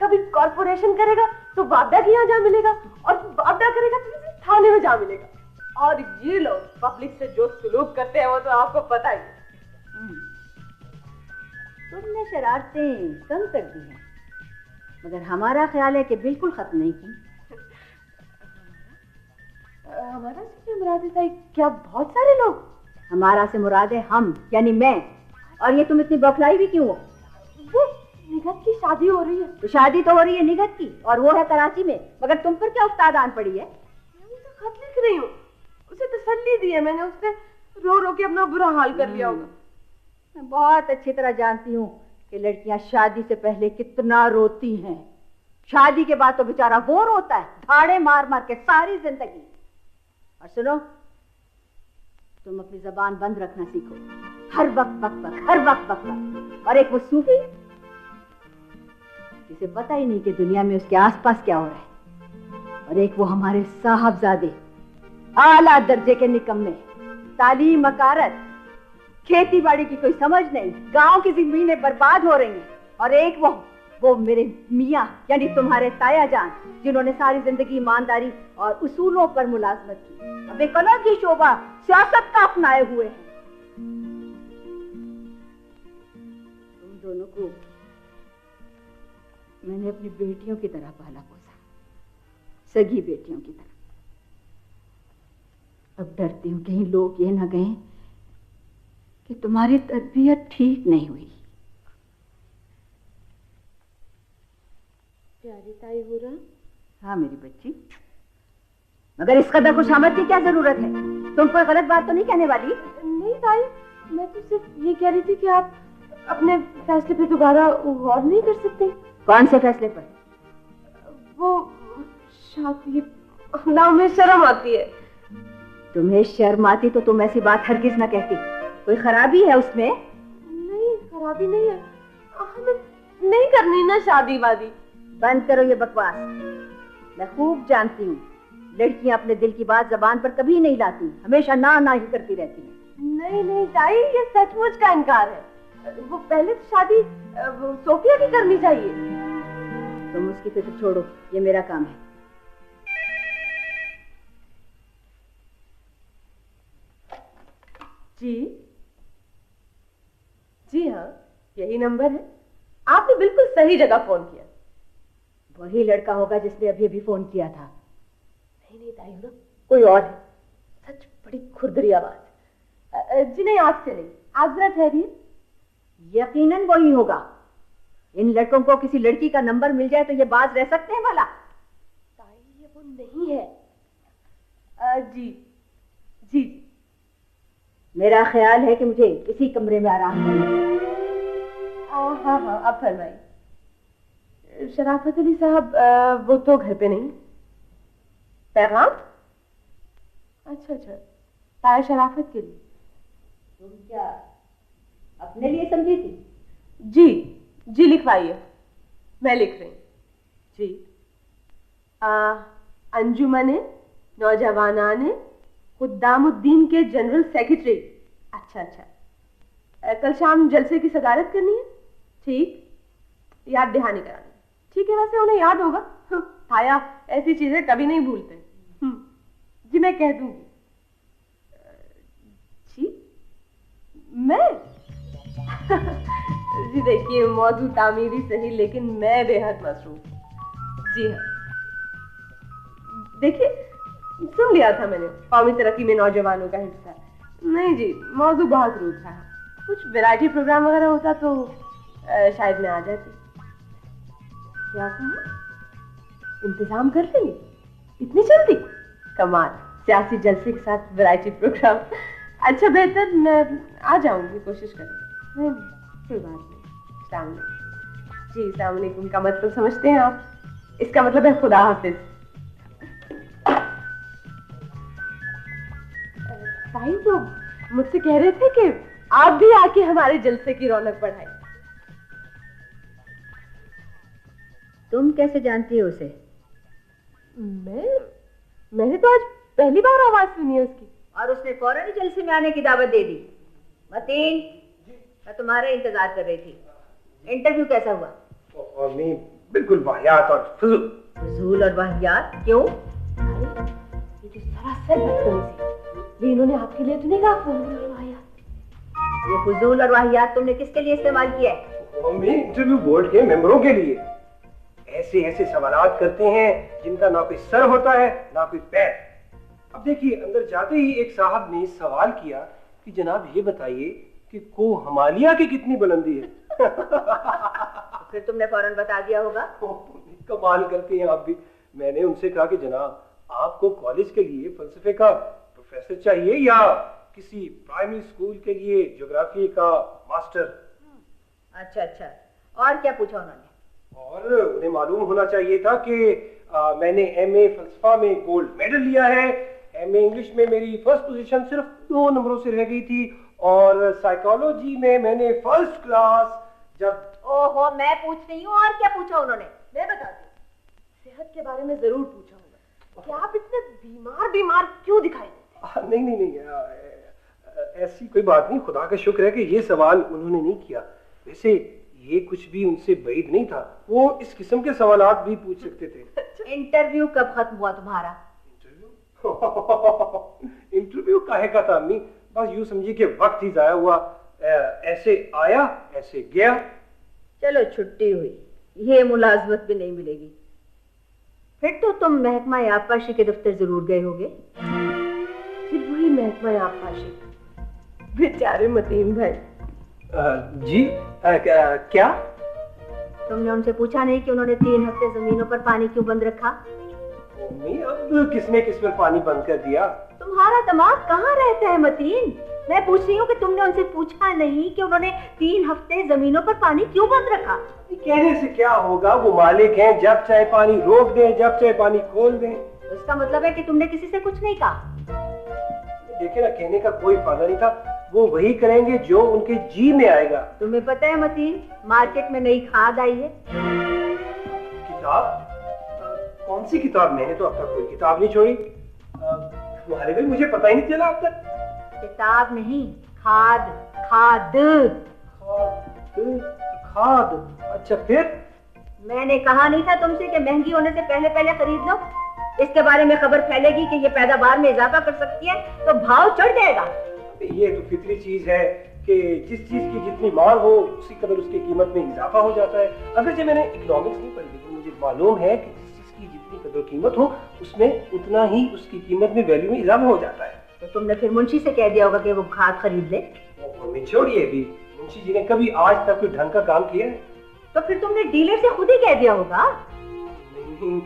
कभी कॉर्पोरेशन करेगा तो वापडा के यहाँ जा मिलेगा और वापडा करेगा तो किसी थाने में जा मिलेगा। और ये लोग पब्लिक से जो सलूक करते हैं वो तो आपको पता ही है। तुमने शरारतें कम कर दी हैं, मगर हमारा ख्याल है कि बिल्कुल खत्म नहीं की। हमारा से क्या मुराद है? क्या बहुत सारे लोग? हमारा से मुराद है हम, यानी मैं। और ये तुम इतनी बौखलाई भी क्यों हो? वो निगत की शादी हो रही है। तो शादी तो हो रही है निगत की, और वो है कराची में, मगर तुम पर क्या उस्ताद आन पड़ी है? मैं तो खत लिख रही हूँ, उसे तसल्ली दी है मैंने, उसने रो रो के अपना बुरा हाल कर लिया होगा। मैं बहुत अच्छी तरह जानती हूँ कि लड़कियां शादी से पहले कितना रोती हैं। शादी के बाद तो बेचारा वो रोता है धाड़े मार मार के सारी जिंदगी। और सुनो, तुम अपनी जबान बंद रखना सीखो। हर वक्त बक बक, हर वक्त बक बक। और एक वो सूफी जिसे पता ही नहीं कि दुनिया में उसके आसपास क्या हो रहा है। और एक वो हमारे साहबजादे, आला दर्जे के निकम्मे, तालीम मकारत, खेती बाड़ी की कोई समझ नहीं, गांव की जमीनें बर्बाद हो रही हैं। और एक वो मेरे मियाँ यानी तुम्हारे ताया जान, जिन्होंने सारी जिंदगी ईमानदारी और उसूलों पर मुलाजमत की, अब एक अलग ही शोभा सियासत का अपनाए हुए हैं। तुम दोनों को मैंने अपनी बेटियों की तरह पाला पोसा, सगी बेटियों की तरह। अब डरती हूँ कहीं लोग ये ना कहें कि तुम्हारी तरबियत ठीक नहीं हुई। प्यारी ताई हुरा। हाँ मेरी बच्ची, मगर इस कदर खुशामद की क्या जरूरत है? तुम कोई गलत बात तो नहीं कहने वाली? नहीं ताई, मैं तो सिर्फ ये कह रही थी कि आप अपने फैसले पे दोबारा गौर नहीं कर सकते। कौन से फैसले पर? वो शादी ना, में शर्म आती है। तुम्हें शर्म आती तो तुम ऐसी बात हरगिज ना कहती। कोई खराबी है उसमें? नहीं, खराबी नहीं है, हमें नहीं करनी ना शादी वादी। बंद करो ये बकवास। मैं खूब जानती हूँ लड़कियां अपने दिल की बात जबान पर कभी नहीं लाती, हमेशा ना ना ही करती रहती हैं। नहीं नहीं ताई, ये सचमुच का इनकार है। वो पहले तो शादी सोफिया की करनी चाहिए। तुम उसकी फिक्र छोड़ो, ये मेरा काम है। जी हाँ, यही नंबर है। आपने बिल्कुल सही जगह फोन किया। वही लड़का होगा जिसने अभी अभी फोन किया था। नहीं ताई हुरा, कोई और है। सच बड़ी खुरदरी आवाज। जी नहीं, आज से नहीं, आप जरा ठहरिए। यकीनन वही होगा। इन लड़कों को किसी लड़की का नंबर मिल जाए तो ये बाज रह सकते हैं भला? ताई ये वो नहीं है। जी जी जी। मेरा ख्याल है कि मुझे इसी कमरे में आराम करना है। हाँ हाँ, अब फरमाइए। शराफत अली साहब वो तो घर पे नहीं। पैगाम? अच्छा, ताया शराफत के लिए। तुम क्या अपने लिए समझी थी? जी लिखवाइए, मैं लिख रही हूँ। जी। अंजुमने नौजवानाने खुद्दामुद्दीन के जनरल सेक्रेटरी। अच्छा, कल शाम जलसे की सदारत करनी है। ठीक, याद दहानी करानी। ठीक है, वैसे उन्हें याद होगा। ताया ऐसी चीजें कभी नहीं भूलते। जी मैं कह दूंगी। जी मैं जी देखिए, मौजूद तामीरी सही, लेकिन मैं बेहद मसरूफ। जी हाँ, देखिए सुन लिया था मैंने, कौमी तरक्की में नौजवानों का हिस्सा। नहीं जी, मौजू बहुत रूट था। कुछ वैरायटी प्रोग्राम वगैरह होता तो शायद मैं आ जाती। क्या कहा? इंतजाम कर लेंगे इतनी जल्दी? कमाल, सियासी जलसे के साथ वैरायटी प्रोग्राम। अच्छा बेहतर, मैं आ जाऊंगी, कोशिश करूंगी। नहीं कोई बात नहीं। अस्सलाम वालेकुम। जी अस्सलाम वालेकुम का मतलब समझते हैं आप? इसका मतलब है खुदा हाफिज। ताई तो मुझसे कह रहे थे कि आप भी आके हमारे जलसे की रौनक बढ़ाएं। तुम कैसे जानती हो उसे? मैंने तो आज पहली बार आवाज सुनी है उसकी। और उसने फौरन ही जलसे में आने की दावत दे दी। मतीन, मैं तुम्हारा इंतजार कर रही थी। इंटरव्यू कैसा हुआ? और नहीं, बिल्कुल वाहियात और फजूल और वाहियात। क्यों? ये तो सरासर बदतमीजी। ये इन्होंने आपके लिए तो नहीं कहा फजूल और वाहियात? ये फजूल और वाहियात तुमने किसके लिए इस्तेमाल किया है? इंटरव्यू बोर्ड के मेंबरों के लिए। ऐसे ऐसे सवालात करते हैं जिनका ना कोई सर होता है ना कोई पैर। अब देखिए, अंदर जाते ही एक साहब ने सवाल किया कि जनाब ये बताइए कि को हमालिया की कितनी बुलंदी है। फिर तुमने फौरन बता दिया होगा। कमाल करते हैं आप भी। मैंने उनसे कहा कि जनाब आपको कॉलेज के लिए फलसफे का प्रोफेसर चाहिए या किसी प्राइमरी स्कूल के लिए ज्योग्राफी का मास्टर। अच्छा, और क्या पूछा उन्होंने? और उन्हें मालूम होना चाहिए था कि मैंने एमए फलसफा में गोल्ड मेडल लिया है, एमए इंग्लिश में मेरी फर्स्ट पोजीशन सिर्फ 2 नंबरों से रह गई थी और साइकोलॉजी में मैंने फर्स्ट क्लास जब। ओहो, मैं पूछ रही हूँ और क्या पूछा उन्होंने? मैं बताती हूँ, सेहत के बारे में जरूर पूछा होगा कि आप इतने बीमार बीमार क्यों दिखाई देते? नहीं, ऐसी कोई बात नहीं। खुदा का शुक्र है कि ये सवाल उन्होंने नहीं किया। वैसे ये कुछ भी उनसे बैद नहीं था, वो इस किस्म के सवालात भी पूछ सकते थे। इंटरव्यू कब खत्म हुआ तुम्हारा? इंटरव्यू काहे का था अम्मी? बस यूं समझिए कि वक्त ही जाया हुआ। ऐसे आया ऐसे गया। चलो छुट्टी हुई, ये मुलाजमत भी नहीं मिलेगी। फिर तो तुम महकमा आबपाशी के दफ्तर जरूर गए होगे। फिर वही महकमा आबपाशी, बेचारे मतीन भाई। जी क्या? तुमने उनसे पूछा नहीं कि उन्होंने 3 हफ्ते जमीनों पर पानी क्यों बंद रखा? मम्मी, अब किसने किस पर पानी बंद कर दिया? तुम्हारा दिमाग कहाँ रहता है मतीन? मैं पूछ रही हूँ कि तुमने उनसे पूछा नहीं कि उन्होंने 3 हफ्ते जमीनों पर पानी क्यों बंद रखा? कहने से क्या होगा, वो मालिक हैं, जब चाहे पानी रोक दें, जब चाहे पानी खोल दें। उसका मतलब है कि तुमने किसी से कुछ नहीं कहा। देखिए ना, कहने का कोई फायदा नहीं था। वो वही करेंगे जो उनके जी में आएगा। तुम्हें पता है मतीन, मार्केट में नई खाद आई है। किताब? कौन सी किताब? मैंने तो अब तक कोई किताब नहीं छोड़ी। तुम्हारे भाई, मुझे पता ही नहीं चला अब तक। किताब नहीं, खाद। खाद खाद? अच्छा, फिर? मैंने कहा नहीं था तुमसे कि महंगी होने से पहले पहले खरीद लो? इसके बारे में खबर फैलेगी कि ये पैदावार में इजाफा कर सकती है तो भाव चढ़ जाएगा। ये तो फितरी चीज है कि जिस चीज की जितनी मांग हो उसी कदर उसकी कीमत में इजाफा हो जाता है। अगरचे मैंने इकोनॉमिक्स नहीं पढ़ी, लेकिन मुझे मालूम है कि जिस चीज की जितनी कदर कीमत हो उसमें उतना ही उसकी कीमत में, वैल्यू में इजाफा हो जाता है। तो तुमने फिर मुंशी से कह दिया होगा कि वो खाद खरीद ले? मम्मी छोड़िए भी, मुंशी जी ने कभी आज तक कोई ढंग का काम किया है? तो फिर तुमने डीलर से खुद ही कह दिया होगा। नहीं,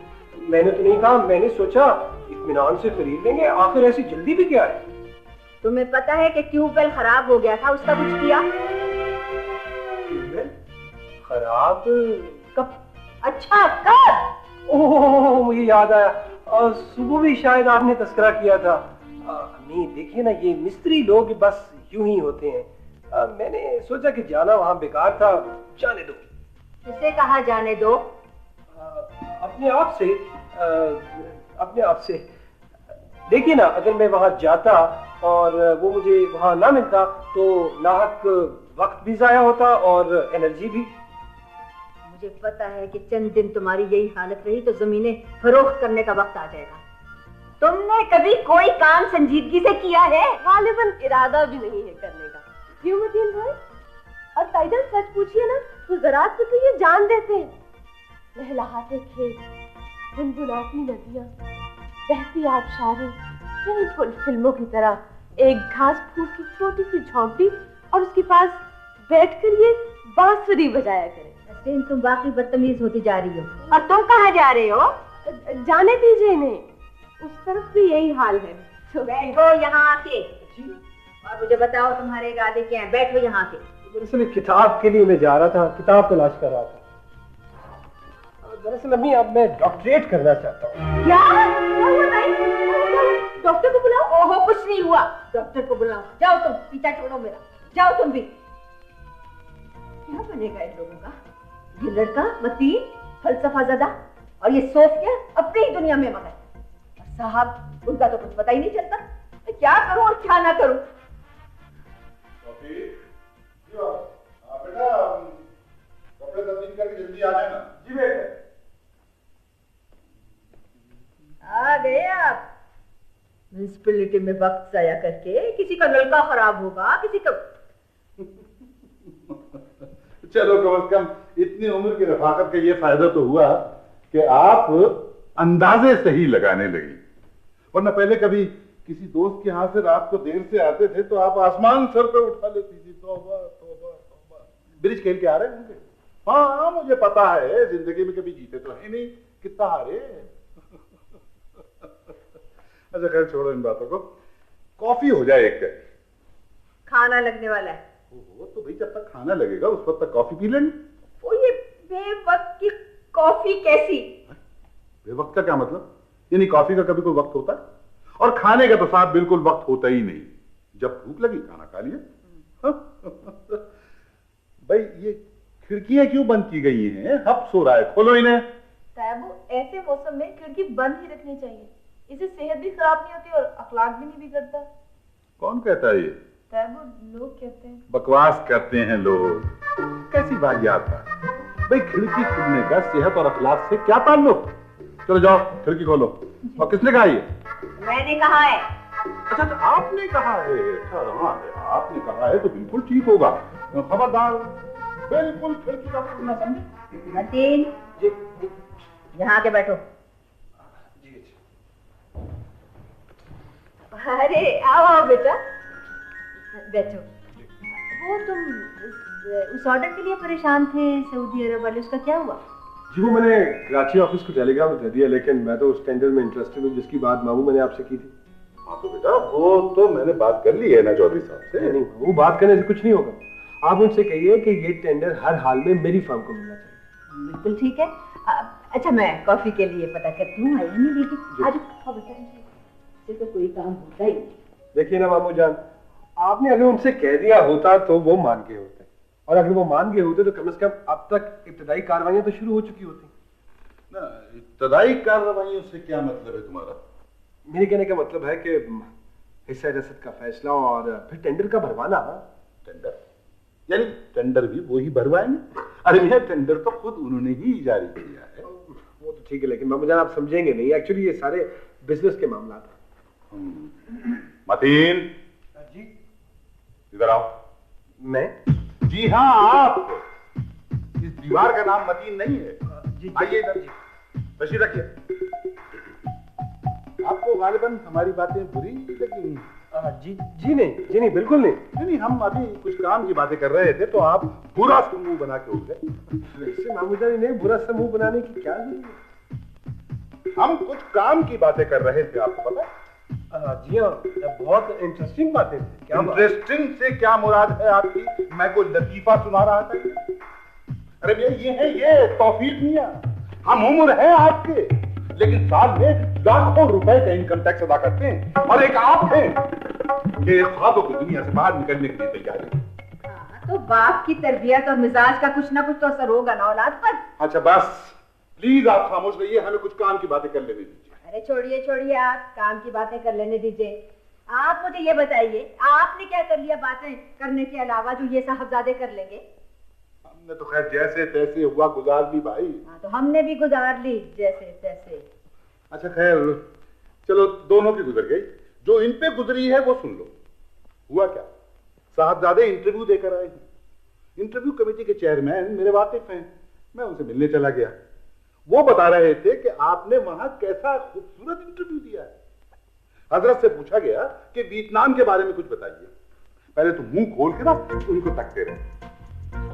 मैंने तो नहीं कहा। मैंने सोचा इत्मीनान से खरीद लेंगे, आखिर ऐसी जल्दी भी क्या है? तुम्हें पता है कि ट्यूबवेल खराब हो गया था, उसका कुछ किया? ट्यूबवेल खराब कब? अच्छा, कब? ओह, मुझे याद आया, सुबह भी शायद आपने तस्करा किया था। नहीं, देखिए ना, ये मिस्त्री लोग बस यूं ही होते हैं। मैंने सोचा कि जाना वहां बेकार था, जाने दो। किसे कहा जाने दो? अपने आप से। अपने आप से। देखिए ना, अगर मैं वहां जाता और वो मुझे वहां ना मिलता तो नाहक वक्त भी जाया होता और एनर्जी भी। मुझे पता है कि चंद दिन तुम्हारी यही हालत रही तो जमीनें फरोख्त करने का वक्त आ जाएगा। तुमने कभी कोई काम संजीदगी से किया है? गालिबन इरादा भी नहीं है करने का। क्यों मतीन भाई? और टाइटल सच पूछिए ना तो ज़रात पे तो ये जान देते हैं। लहलहाते खेत, गुनगुनाती नदियां, बहती आबशारें, बिल्कुल फिल्मों की तरह एक घास फूस की छोटी सी झोंपड़ी और उसके पास बैठकर ये बांसुरी बजाया करें। तुम बाकी बदतमीज होती जा रही हो। और तुम कहाँ जा रहे हो? जाने दीजिए इन्हें, उस तरफ भी यही हाल है। तो बैठो यहाँ आके और मुझे बताओ तुम्हारे इरादे क्या हैं। बैठो यहाँ आके। दरअसल किताब के लिए मैं जा रहा था, किताब तलाश कर रहा था। दरअसल अम्मी, अब मैं डॉक्टरेट करना चाहता हूँ। क्या हुआ भाई? डॉक्टर को बुलाओ। ओहो, कुछ नहीं हुआ। डॉक्टर को बुलाओ। जाओ तुम, पीछा छोड़ो मेरा। जाओ तुम भी। क्या बनेगा इन लोगों का? ये लड़का मतीन, फलसफा ज़दा, और ये सोफिया अपनी ही दुनिया में मगन। और साहब, उनका तो कुछ पता ही नहीं चलता मैं क्या करूं और क्या ना करूं। बेटा, कपड़े तब्दील करके जल्दी आ जाना। जी बेटे। आ गए आप। म्युनिसिपैलिटी में वक्त जाया करके, किसी का नलका खराब होगा, किसी का। चलो, कम से कम इतनी उम्र की रफाकत का ये फायदा तो हुआ कि आप अंदाजे सही लगाने लगी। वरना पहले कभी किसी दोस्त के यहाँ से रात को देर से आते थे तो आप आसमान सर पे उठा लेती थी। तौबा तौबा तौबा। ब्रिज खेल के आ रहे होंगे। हाँ, मुझे पता है, जिंदगी में कभी जीते तो है नहीं, कितना हारे। अच्छा खैर, छोड़ो इन बातों को। कॉफी हो जाए एक कप। खाना लगने वाला है। ओहो, तो भाई जब तक खाना लगेगा उस वक्त तक कॉफी पी लेंगे। वो ये बेवक्त की कॉफी कैसी? बेवक्त का क्या मतलब? यानी कॉफी का कभी कोई वक्त होता है? और खाने का तो साहब बिल्कुल वक्त होता ही नहीं, जब भूख लगी खाना खा लिया। भाई ये खिड़कियां क्यों बंद की गई हैं? हब सो रहा है, खोलो इन्हें। तैबू, ऐसे मौसम में खिड़की बंद ही रखनी चाहिए, इससे सेहत भी खराब नहीं होती और अखलाक भी नहीं बिगड़ता। कौन कहता है ये? तैबू, लोग कहते हैं। बकवास करते हैं लोग, कैसी वाहियात है भाई। खिड़की खुलने का सेहत और अखलाक से क्या ताल्लुक? चलो जाओ खिड़की खोलो। और किसने कहा ये? मैंने कहा है। अच्छा तो आपने कहा है? अच्छा हाँ, आपने कहा है तो बिल्कुल ठीक होगा। खबरदार, बिल्कुल खिड़की का खुलना समझे। मतीन जी यहाँ आके बैठो। जी। अरे आओ आओ बेटा, बैठो। वो तुम उस ऑर्डर के लिए परेशान थे सऊदी अरब वाले, उसका क्या हुआ? जी वो मैंने कराची ऑफिस को टेलीग्राम दे दिया, लेकिन मैं तो उस टेंडर में इंटरेस्टेड हूँ जिसकी बात मामू मैंने आपसे की थी। हाँ तो बेटा वो तो मैंने बात कर ली है ना चौधरी साहब से। नहीं वो बात करने से कुछ नहीं होगा। आप उनसे कहिए कि ये टेंडर हर हाल में मेरी फर्म को मिलना चाहिए। बिल्कुल ठीक है। अच्छा मैं कॉफी के लिए पता करती हूँ, आई नहीं लेकिन आज बताइए कोई काम होता ही नहीं। देखिए ना मामू जान, आपने अगर उनसे कह दिया होता तो वो मान गए होते, और अगर वो मान गए होते तो कम से कम अब तक इब्तदाई कार्रवाइयां तो शुरू हो चुकी होती ना। इब्तदाई कार्रवाइयों से क्या मतलब है तुम्हारा? मेरे कहने का मतलब है कि हिस्सा रसद का फैसला और फिर टेंडर का भरवाना। टेंडर यानी टेंडर भी वो ही भरवाएंगे? अरे भैया टेंडर तो खुद उन्होंने ही जारी किया है। वो तो ठीक है, लेकिन मामू जान आप समझेंगे नहीं, एक्चुअली ये सारे बिजनेस के मामला था। मतीन जी इधर आओ। मैं? जी हाँ आप। इस दीवार का नाम मतीन नहीं है। आइए इधर, तशरीफ रखिए। आपको गालिबन हमारी बातें बुरी लगी? जी नहीं बिल्कुल नहीं। नहीं हम अभी कुछ काम की बातें कर रहे थे तो आप बुरा समूह बना के उठ गए। वैसे मामू जान इन्हें बुरा समूह बनाने की क्या जरूरत है? हम कुछ काम की बातें कर रहे थे, आपको पता है? जी हाँ, बहुत इंटरेस्टिंग बातें थी। क्या इंटरेस्टिंग से क्या मुराद है आपकी? मैं कोई लतीफा सुना रहा था? अरे भैया ये है ये तौफीक मियां। हम उम्र है आपके, लेकिन साल में लाखों रुपए का इनकम टैक्स अदा करते हैं, और एक आप हैं कि ख्वाबों की दुनिया से बाहर निकलने के लिए तैयार है। तो बाप की तरबियत और मिजाज का कुछ ना कुछ तो असर होगा ना औलाद पर। अच्छा बस प्लीज आप खामोश रहिए, हमें कुछ काम की बातें कर लेने दीजिए। अरे छोड़िए आप काम की बातें कर लेने दीजिए। आप मुझे ये बताइए आपने क्या कर लिया बातें करने के अलावा जो ये साहबजादे कर लेंगे? हमने तो खैर जैसे तैसे हुआ गुजार ली भाई। हाँ तो हमने भी गुजार ली जैसे तैसे। अच्छा खैर चलो दोनों की गुजर गई, जो इन पे गुजरी है वो सुन लो। हुआ क्या, साहबजादे इंटरव्यू देकर आए हैं। इंटरव्यू कमेटी के चेयरमैन मेरे वाकिफ हैं, मैं उनसे मिलने चला गया। वो बता रहे थे कि आपने वहां कैसा खूबसूरत इंटरव्यू दिया है। हजरत से पूछा गया कि वियतनाम के बारे में कुछ बताइए। पहले तो मुंह खोल के ना उनको तकते रहे,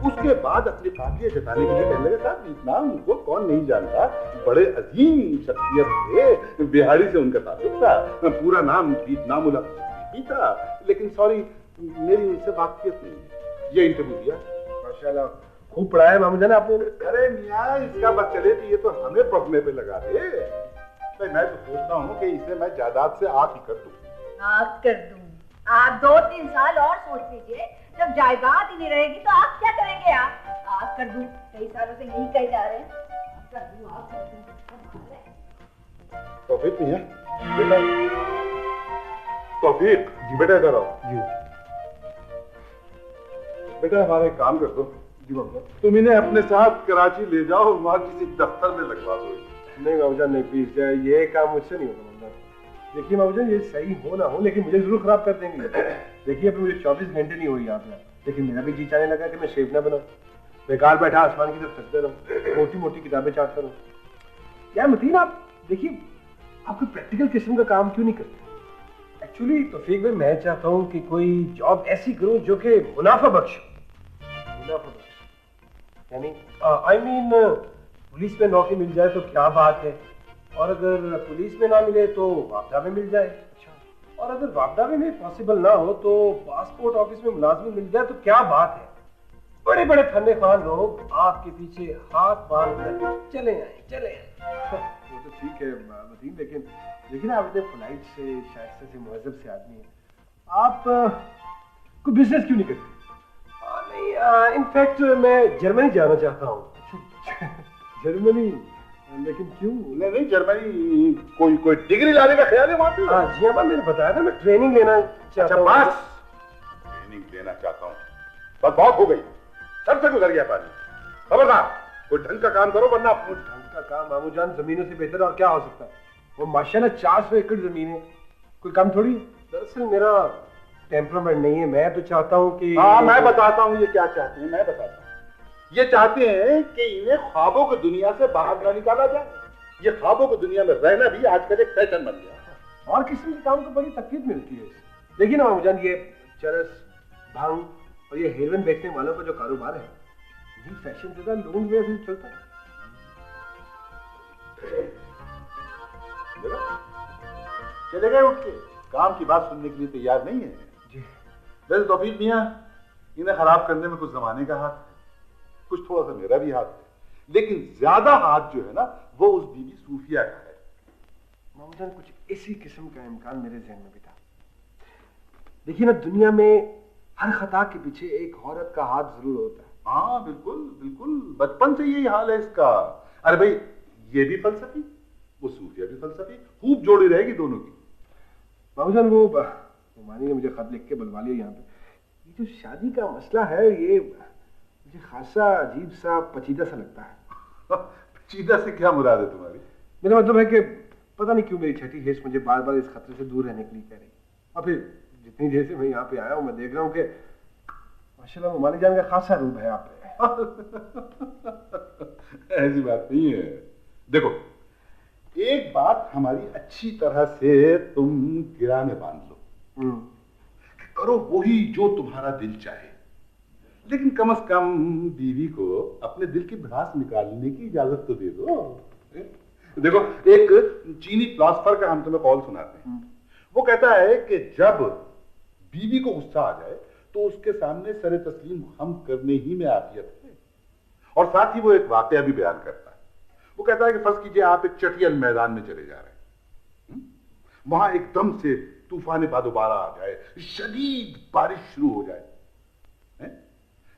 उसके बाद अपनी काबिलियत जताने के लिए कहने लगे साहब वियतनाम को कौन नहीं जानता, बड़े अजीम शख्सियत थे, बिहारी से उनका ताल्लुक था, पूरा नाम वियतनाम भी था, लेकिन सॉरी मेरी उनसे वाकफियत नहीं है। ये इंटरव्यू दिया। माशाल्लाह खूब पढ़ा है मामू जान आपने। अरे मियाँ इसका बस चले तो ये तो हमें पढ़ने पे लगा दे। भाई मैं तो सोचता हूँ कि इसे मैं जायदाद से आग ही कर दूं। आग कर दूं? आप 2-3 साल और सोच लीजिए, जब जायदाद ही नहीं रहेगी तो आप क्या करेंगे? आप कर दूं, कई सालों से यही कहे जा रहे हैं। कर दूं। तौफीक मियाँ बेटा, तौफीक बेटा इधर आओ। जी बेटा हमारे काम कर दो। तुम इन्हें अपने साथ कराची ले जाओ, वहां किसी दफ्तर में लगवा दो। नहीं मामू जान नहीं, प्लीज ये काम मुझसे नहीं होगा मामू जान। देखिए मामू जान ये सही हो ना हो लेकिन मुझे जरूर खराब कर देंगे। देखिए अभी मुझे 24 घंटे नहीं हुई यहाँ पे, लेकिन मेरा भी जी चाहने लगा कि मैं शेफ ना बनाऊं, बेकार बैठा आसमान की तरफ तकते रहूं, मोटी मोटी किताबें चाटता रहूं। क्या मतीन आप देखिए आप कोई प्रैक्टिकल किस्म का काम क्यों नहीं करते? एक्चुअली तौफीक भाई मैं चाहता हूँ कि कोई जॉब ऐसी करूँ जो कि मुनाफा बख्श हो। मुनाफा बख्श यानी आई मीन पुलिस में नौकरी मिल जाए तो क्या बात है, और अगर पुलिस में ना मिले तो वापदा में मिल जाए, और अगर वापदा में पॉसिबल ना हो तो पासपोर्ट ऑफिस में मुलाजमी मिल जाए तो क्या बात है। बड़े बड़े फन्ने खान लोग आपके पीछे हाथ बांध कर चले आए। वो तो ठीक है वसीम, लेकिन देखिए ना आप इतने पोलाइट से, शाइस्ता से, मुहज़्ज़ब से आदमी हैं, आप कोई बिजनेस क्यों नहीं करते? नहीं, इनफैक्ट मैं जर्मनी जाना चाहता हूँ। जर्मनी? लेकिन क्यों? नहीं, जर्मनी कोई डिग्री लाने का ख्याल है वहां पे? हाँ जी हाँ, मैंने बताया था मैं ट्रेनिंग लेना चाहता हूँ। बस ट्रेनिंग लेना चाहता हूँ, बस बहुत हो गई, सर से गुजर गया पानी। खबरदार कोई ढंग का काम करो, वरना ढंग का काम मामू जान जमीनों से बेहतर और क्या हो सकता है? वो माशाल्लाह 400 एकड़ जमीन है, कोई कम थोड़ी। दरअसल मेरा टेम्परामेंट नहीं है, मैं तो चाहता हूँ कि हाँ मैं बताता हूँ ये क्या चाहते हैं, मैं बताता हूँ। ये चाहते हैं कि इन्हें ख्वाबों की दुनिया से बाहर न निकाला जाए। ये ख्वाबों की दुनिया में रहना भी आजकल एक फैशन बन गया। और किस्म के काम को बड़ी तकलीफ मिलती है। देखिए ना मामू जान, ये चरस, भांग और ये हेरोइन बेचने वालों का जो कारोबार है, ये फैशन से ज्यादा लोगों में भी चलता है। चले गए उठ के, काम की बात सुनने के लिए तैयार नहीं है जी। वैसे तौफीक मियां, इन्हें खराब करने में कुछ जमाने का हाथ है, कुछ थोड़ा सा मेरा भी हाथ है, लेकिन ज्यादा हाथ जो है ना वो उस बीबी सूफिया का है। मामूजान कुछ इसी किस्म का इम्कान मेरे जहन में भी था। देखिए ना, दुनिया में हर खता के पीछे एक औरत का हाथ जरूर होता है। हाँ बिल्कुल बिल्कुल, बचपन से यही हाल है इसका। अरे भाई, ये भी फलसफी, वो सूफिया भी फलसफी, खूब जोड़ी रहेगी दोनों की। मामूजान वो मानी ने मुझे खत लिख के बुलवा लिया यहाँ पे। ये जो शादी का मसला है, ये मुझे खासा अजीब सा पचीदा सा लगता है। पचीदा से क्या मुराद है तुम्हारी? मेरा मतलब है कि पता नहीं क्यों मेरी छठी हेस मुझे बार बार इस खतरे से दूर रहने के लिए कह रही। और फिर जितनी देर से मैं यहाँ पे आया हूँ, मैं देख रहा हूँ कि माशाल्लाह ममाली जान का खासा रूप है यहाँ पे। ऐसी बात नहीं है। देखो, एक बात हमारी अच्छी तरह से तुम गिराने बांध लो, करो वही जो तुम्हारा दिल चाहे, लेकिन कम से कम बीवी को अपने दिल की भड़ास निकालने की इजाजत तो दे दो। देखो, एक चीनी फिलॉसफर का हम तुम्हें कौल सुनाते हैं। वो कहता है कि जब बीवी को गुस्सा आ जाए तो उसके सामने सरे तस्लीम हम करने ही में आफियत है। और साथ ही वो एक वाकया भी बयान करता है। वो कहता है कि फर्ज कीजिए आप एक चटियल मैदान में चले जा रहे हैं, वहां एकदम से तूफान बादोबारा आ जाए, शदीद बारिश शुरू हो जाए,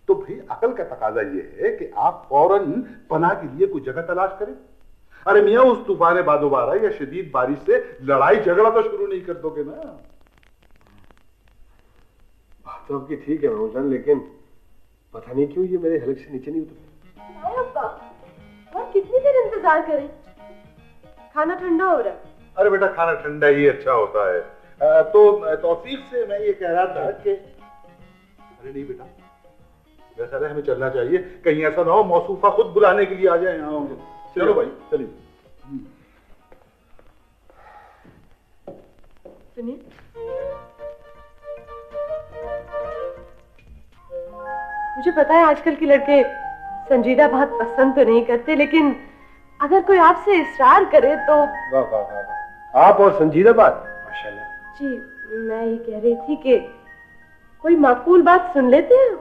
तो भाई अकल का तकाजा यह है कि आप फौरन पनाह के लिए कोई जगह तलाश करें। अरे मियां, उस तूफान बादोबारा या शदीद बारिश से लड़ाई झगड़ा तो शुरू नहीं कर दोगे ना। बात तो आपकी ठीक है मामूजान, लेकिन पता नहीं क्यों ये मेरे हलक से नीचे नहीं उतरते। और कितनी देर इंतजार करें? खाना ठंडा हो रहा है। अरे बेटा, खाना ठंडा ही अच्छा होता है। तो तौफीक से मैं ये कह रहा था कि अरे नहीं बेटा, वैसा है हमें चलना चाहिए, कहीं ऐसा ना हो मौसूफा खुद बुलाने के लिए आ जाए यहाँ। चलो भाई चलिए। सुनिए, मुझे पता है आजकल के लड़के संजीदा बात पसंद तो नहीं करते, लेकिन अगर कोई आपसे इसरार करे तो। वाह वाह वाह वाह, आप और संजीदा बात, माशाल्लाह। जी, मैं ये कह रही थी कि कोई माकूल बात सुन लेते हैं।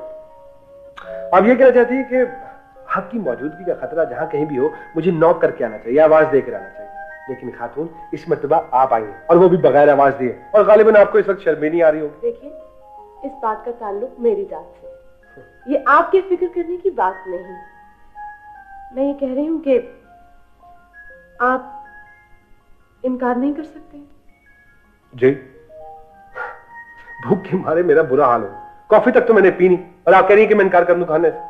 आप ये कहना चाहती है कि आपकी मौजूदगी का खतरा जहां कहीं भी हो, मुझे नॉक करके आना चाहिए, आवाज देकर आना चाहिए। लेकिन खातून, इस मर्तबा आप आई हैं, और वो भी बगैर आवाज दिए, और गालिबन आपको इस वक्त शर्म नहीं आ रही होगी। देखिए, इस बात का ताल्लुक मेरी जात से, ये आपके फिक्र करने की बात नहीं। मैं ये कह रही हूँ कि आप इनकार नहीं कर सकते। जी, भूख के मारे मेरा बुरा हाल हो, कॉफी तक तो मैंने पी नहीं, और आप कह रही हैं कि मैं इनकार कर दूं खाने से।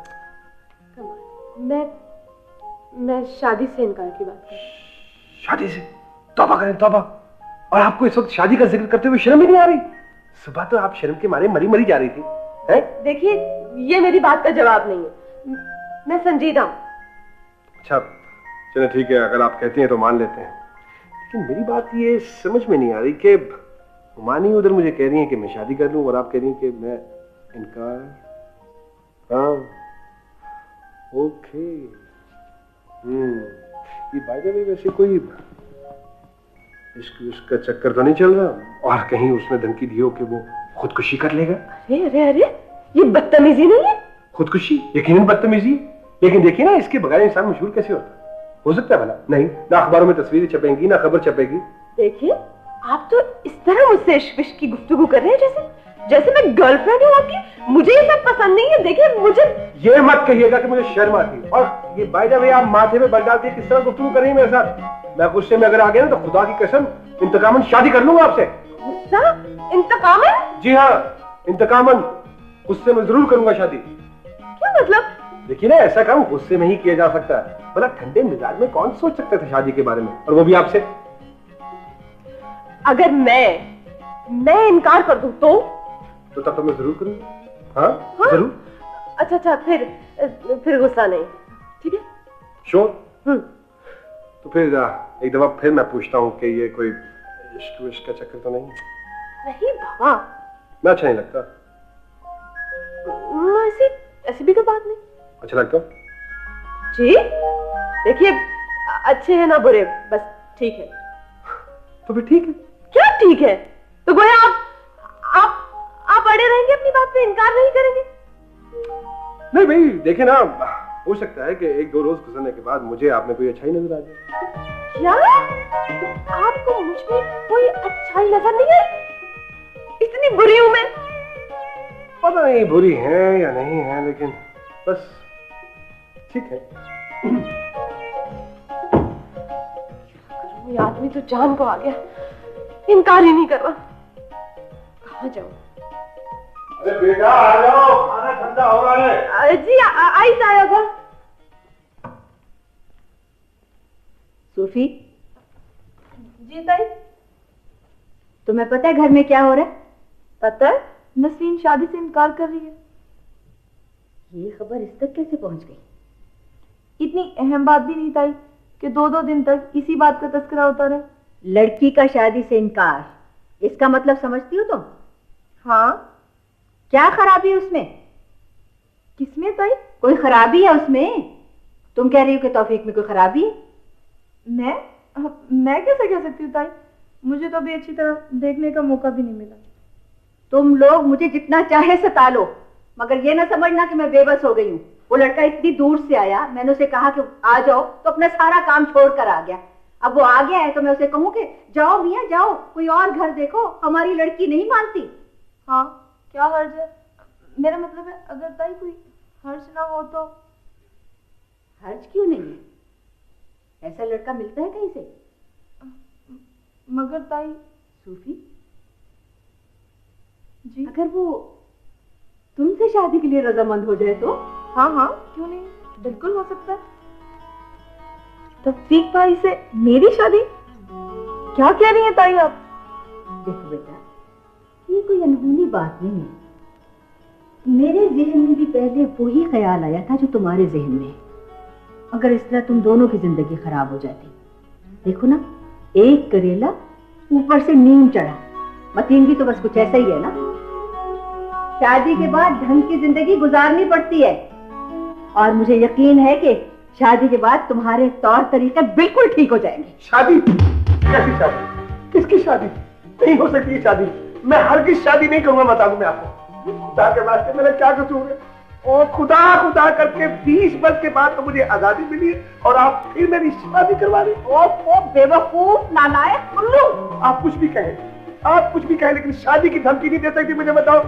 मैं शादी से इनकार की बात कर रही हूं। शादी से? तौबा करें तौबा, और आपको इस वक्त शादी का जिक्र करते हुए शर्म ही नहीं आ रही? सुबह तो आप शर्म के मारे मरी मरी जा रही थी। देखिए, ये मेरी बात का जवाब नहीं है, मैं संजीदा हूं। अच्छा चलो ठीक है, अगर आप कहती हैं तो मान लेते हैं, लेकिन मेरी बात ये समझ में नहीं आ रही कि हुमानी उधर मुझे कह रही है कि मैं शादी कर लूं, और आप कह रही हैं कि मैं इनकार। हाँ ओके, ये बाय द वे वैसे कोई इसका चक्कर तो नहीं चल रहा, और कहीं उसने धमकी दी हो कि वो खुदकुशी कर लेगा? अरे अरे अरे, ये बदतमीजी नहीं है? खुदकुशी यकीनन बदतमीजी, लेकिन देखिए ना, इसके बगैर इंसान मशहूर कैसे होता है? हो सकता है भला? नहीं, ना अखबारों में तस्वीरें छपेंगी ना खबर छपेगी। देखिए, आप तो इस तरह मुझसे इश्क विश्क की गुफ्तगू कर रहे हैं जैसे मैं गर्लफ्रेंड हूँ आपकी। मुझे ये सब पसंद नहीं है। देखिए, मुझे ये मत कहिएगा कि मुझे शर्म आती है। और ये बाय द वे आप माथे में बल डालती है, किस तरह गुफ्तगू कर रही है मेरे साथ? मैं गुस्से में अगर आ गया ना तो खुदा की कसम इंतकामन शादी कर लूंगा आपसे। गुस्सा? इंतकामन? जी हाँ, इंतकामन। गुस्से में जरूर करूंगा शादी। क्या मतलब? देखिए ना, ऐसा काम गुस्से में ही किया जा सकता है। भला ठंडे मिजाज में कौन सोच सकता था शादी के बारे में, और वो भी आपसे? अगर मैं इनकार कर दूं तो तब तो मैं जरूर करूंगा। हाँ, जरूर। अच्छा, फिर गुस्सा नहीं, ठीक है? श्योर। तो फिर एक दफा फिर मैं पूछता हूँ कि ये कोई इश्क विश्क का चक्कर तो नहीं? नहीं बाबा, मैं अच्छा नहीं लगता। ऐसी भी कोई बात नहीं। अच्छा लगता जी, देखिए, अच्छे हैं ना बुरे, बस ठीक है। तो फिर ठीक है। क्या ठीक है? तो गोया आप अड़े रहेंगे अपनी बात पे, इनकार नहीं करेंगे? नहीं भाई, देखे ना, हो सकता है कि एक दो रोज गुजरने के बाद मुझे आप में कोई अच्छाई नजर आ जाए। क्या? आपको मुझ में कोई अच्छाई नजर नहीं आई? इतनी बुरी हूं मैं? पता नहीं बुरी है या नहीं है, लेकिन बस ठीक है। ये आदमी तो जान को आ गया, इनकार ही नहीं कर रहा। कहाँ जाऊं? अरे बेटा आ जाओ, खाना ठंडा हो रहा है। जी आई जाएगा। सूफी, जी ताई। तुम्हें पता है घर में क्या हो रहा है? पता है, नसरीन शादी से इनकार कर रही है। ये खबर इस तक कैसे पहुंच गई? इतनी अहम बात भी नहीं ताई कि 2-2 दिन तक इसी बात का तस्करा होता रहे। लड़की का शादी से इनकार, इसका मतलब समझती हो तुम? हाँ। क्या खराबी है उसमें? किसमें ताई? कोई खराबी है उसमें? तुम कह रही हो कि तौफीक में कोई खराबी है? मैं कैसे कह सकती हूँ ताई? मुझे तो अभी अच्छी तरह देखने का मौका भी नहीं मिला। तुम लोग मुझे जितना चाहे सता लो, मगर ये ना समझना कि मैं बेबस हो गई हूँ। वो लड़का इतनी दूर से आया, मैंने उसे कहा कि आ जाओ, तो अपना सारा काम छोड़कर आ गया। अब वो आ गया है तो मैं उसे कहूँ कि जाओ मियाँ जाओ, कोई और घर देखो, हमारी लड़की नहीं मानती। हाँ, क्या हर्ज है? मेरा मतलब है, अगर ताई कोई हर्ज ना हो तो। हर्ज क्यों नहीं है? ऐसा लड़का मिलता है कहीं से? मगर ताई। सूफी जी, अगर वो तुमसे शादी के लिए रजामंद हो जाए तो? हाँ, क्यों नहीं, बिल्कुल हो सकता है। तौफीक भाई से मेरी शादी? क्या कह रही हैं ताई आप? देखो बेटा, ये कोई अनहोनी बात नहीं है। मेरे जहन में भी पहले वही ख्याल आया था जो तुम्हारे जहन में है। अगर इस तरह तुम दोनों की जिंदगी खराब हो जाती। देखो ना, एक करेला ऊपर से नीम चढ़ा, मतीन भी तो बस कुछ ऐसा ही है ना। शादी के बाद ढंग की जिंदगी गुजारनी पड़ती है, और मुझे यकीन है कि शादी के बाद तुम्हारे तौर तरीके बिल्कुल ठीक हो जाएंगे। शादी? कैसी शादी? किसकी शादी? नहीं हो सकती है शादी। मैं हरगिज़ शादी नहीं करूंगा, बता दूं मैं आपको। खुदा के वास्ते मेरा क्या कसूर है? और खुदा करके 20 वर्ष के बाद तो मुझे आजादी मिली है और आप फिर मेरी शादी करवा रहे? ओ बेवकूफ, नालायक, उल्लू। आप कुछ भी कहें, लेकिन शादी की धमकी नहीं दे सकती। मुझे बताओ,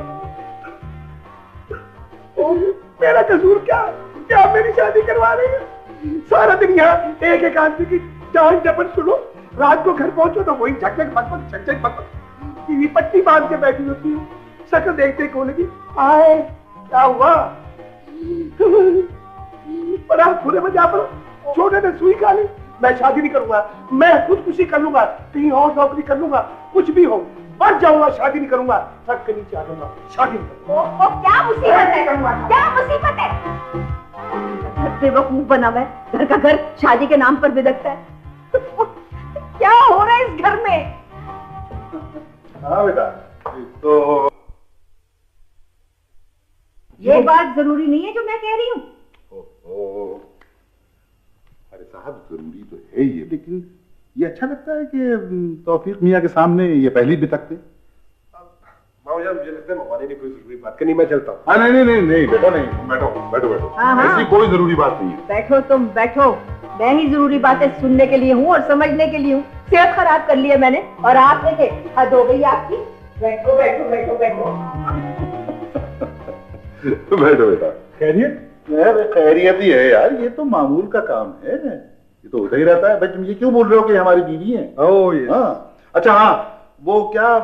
मेरा कसूर क्या मेरी शादी करवा रही है? सारा दिन यहाँ एक एक आदमी की जान जबन सुनो, रात को घर पहुंचो तो वही झकझक बक टीवी पट्टी बांध के बैठी होती है। शक्ल देखते को लगी, आए क्या हुआ? बड़ा बुरे मजा पर छोटे ने सुई खा ली। मैं शादी नहीं करूंगा, मैं खुदकुशी कर लूंगा, कहीं और नौकरी कर लूंगा, कुछ भी हो, मर जाऊंगा, शादी नहीं करूंगा, सर के नीचे आ जाऊंगा, शादी नहीं करूंगा। क्या मुसीबत है? क्या मुसीबत है? बेवकूफ बना हुआ है, घर का घर शादी के नाम पर बिदकता है। क्या हो रहा है इस घर में? हाँ बेटा, तो ये बात जरूरी नहीं है जो मैं कह रही हूँ। अरे साहब, जरूरी तो है ये, लेकिन ये अच्छा लगता है कि तौफीक मियाँ के सामने ये पहली बितकते। मामूजान, मुझे लगता है मवाने की कोई जरूरी बात करनी, मैं चलता हूँ। हाँ नहीं नहीं नहीं नहीं बेटा नहीं, बैठो बैठो बैठो, ऐसी कोई जरूरी बात नहीं है। बैठो तुम बैठो, मैं ही जरूरी बातें सुनने के लिए हूँ और समझने के लिए हूँ। सेहत खराब कर ली है मैंने और आप देखे हद हो गई आपकी। बैठो बैठो बैठो बैठो बैठो बेटा। खैरियत? खैरियत ही है यार, ये तो मामूल का काम है, ये तो होता ही रहता है। भाई तुम ये क्यों बोल रहे हो कि हमारी बीवी है? ओह ये अच्छा हाँ, वो क्या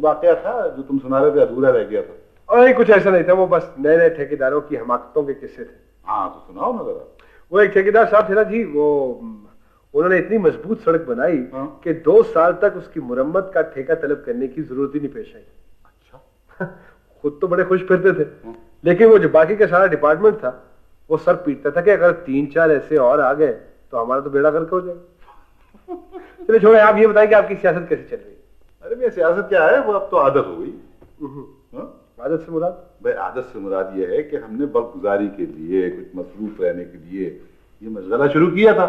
वाकया था जो तुम सुना रहे थे, अधूरा रह गया था? अरे कुछ ऐसा नहीं था, वो बस नए नए ठेकेदारों की हमाकतों के किस्से थे। हाँ तो सुनाओ ना जरा। वो एक ठेकेदार साहब थे ना जी, वो उन्होंने इतनी मजबूत सड़क बनाई कि 2 साल तक उसकी मुरम्मत का ठेका तलब करने की जरूरत ही नहीं पेश आई। अच्छा। खुद तो बड़े खुश फिरते थे, लेकिन वो जो बाकी का सारा डिपार्टमेंट था वो सर पीटता था कि अगर 3-4 ऐसे और आ गए तो हमारा तो बेड़ा गर्क हो जाएगा। चलिए छोड़े, आप ये बताएं कि आपकी सियासत कैसी चल रही है? अरे भैया सियासत क्या है, वो अब तो आदत हो गई। आदत से मुराद? भाई आदत से मुराद ये है कि हमने वक्त गुजारी के लिए, कुछ मसरूफ रहने के लिए ये मशगला शुरू किया था।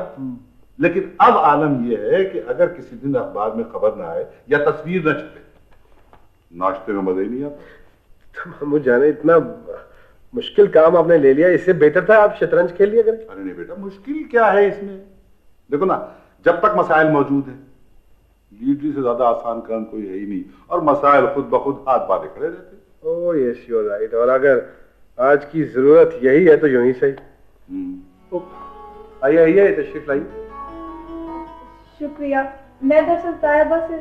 लेकिन अब आलम यह है कि अगर किसी दिन अखबार में खबर ना आए या तस्वीर न छपे, नाश्ते में मजा ही नहीं आता। तो मुझे जाने इतना मुश्किल काम आपने ले लिया, इससे बेहतर था आप शतरंज खेल लिया करें। अरे नहीं बेटा, मुश्किल क्या है इसमें? देखो ना, जब तक मसाइल मौजूद है, लीडरी से ज्यादा आसान काम कोई है ही नहीं, और मसाइल खुद ब खुद हाथ बांधे खड़े रहते। Oh yes you are right. और अगर आज की जरूरत यही है तो यूं ही सही। आइए आइए, तशरीफ लाइए। शुक्रिया। मैं दरअसल तायबा से।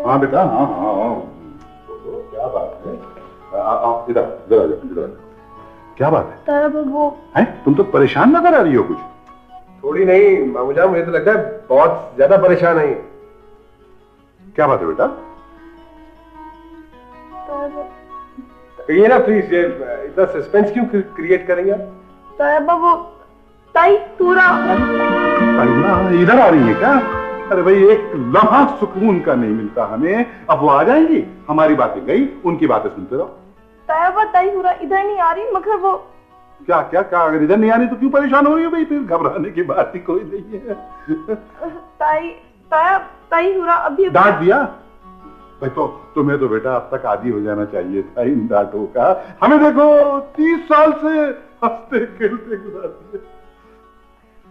हाँ बेटा, हाँ हाँ हाँ, क्या बात है? आप इधर इधर आ जाओ, इधर। क्या बात है? तायबा वो हैं? तुम तो परेशान नजर आ रही हो कुछ। थोड़ी नहीं मामूजान, मुझे तो लगता है बहुत ज्यादा परेशान है। क्या बात है बेटा? ये ना प्लीज, ये इतना सस्पेंस क्यों क्रिएट करेंगे आप? तायबा वो ताई पूरा। इधर आ रही है क्या? अरे भाई एक लम्हा सुकून का नहीं मिलता हमें। अब वो आ जाएंगी, हमारी बातें गई, उनकी बातें सुनते रहो। तायबा ताई पूरा इधर नहीं आ रही, मगर वो क्या क्या क्या? अगर इधर नहीं आ रही तो क्यों परेशान हो रही हो भाई? फिर घबराने की बात ही कोई नहीं है। ताई हुरा अभी डांट दिया भाई? तो तुम्हें तो बेटा अब तक आदी हो जाना चाहिए था इन डांटों का। हमें देखो 30 साल से हंसते खेलते गुजारते।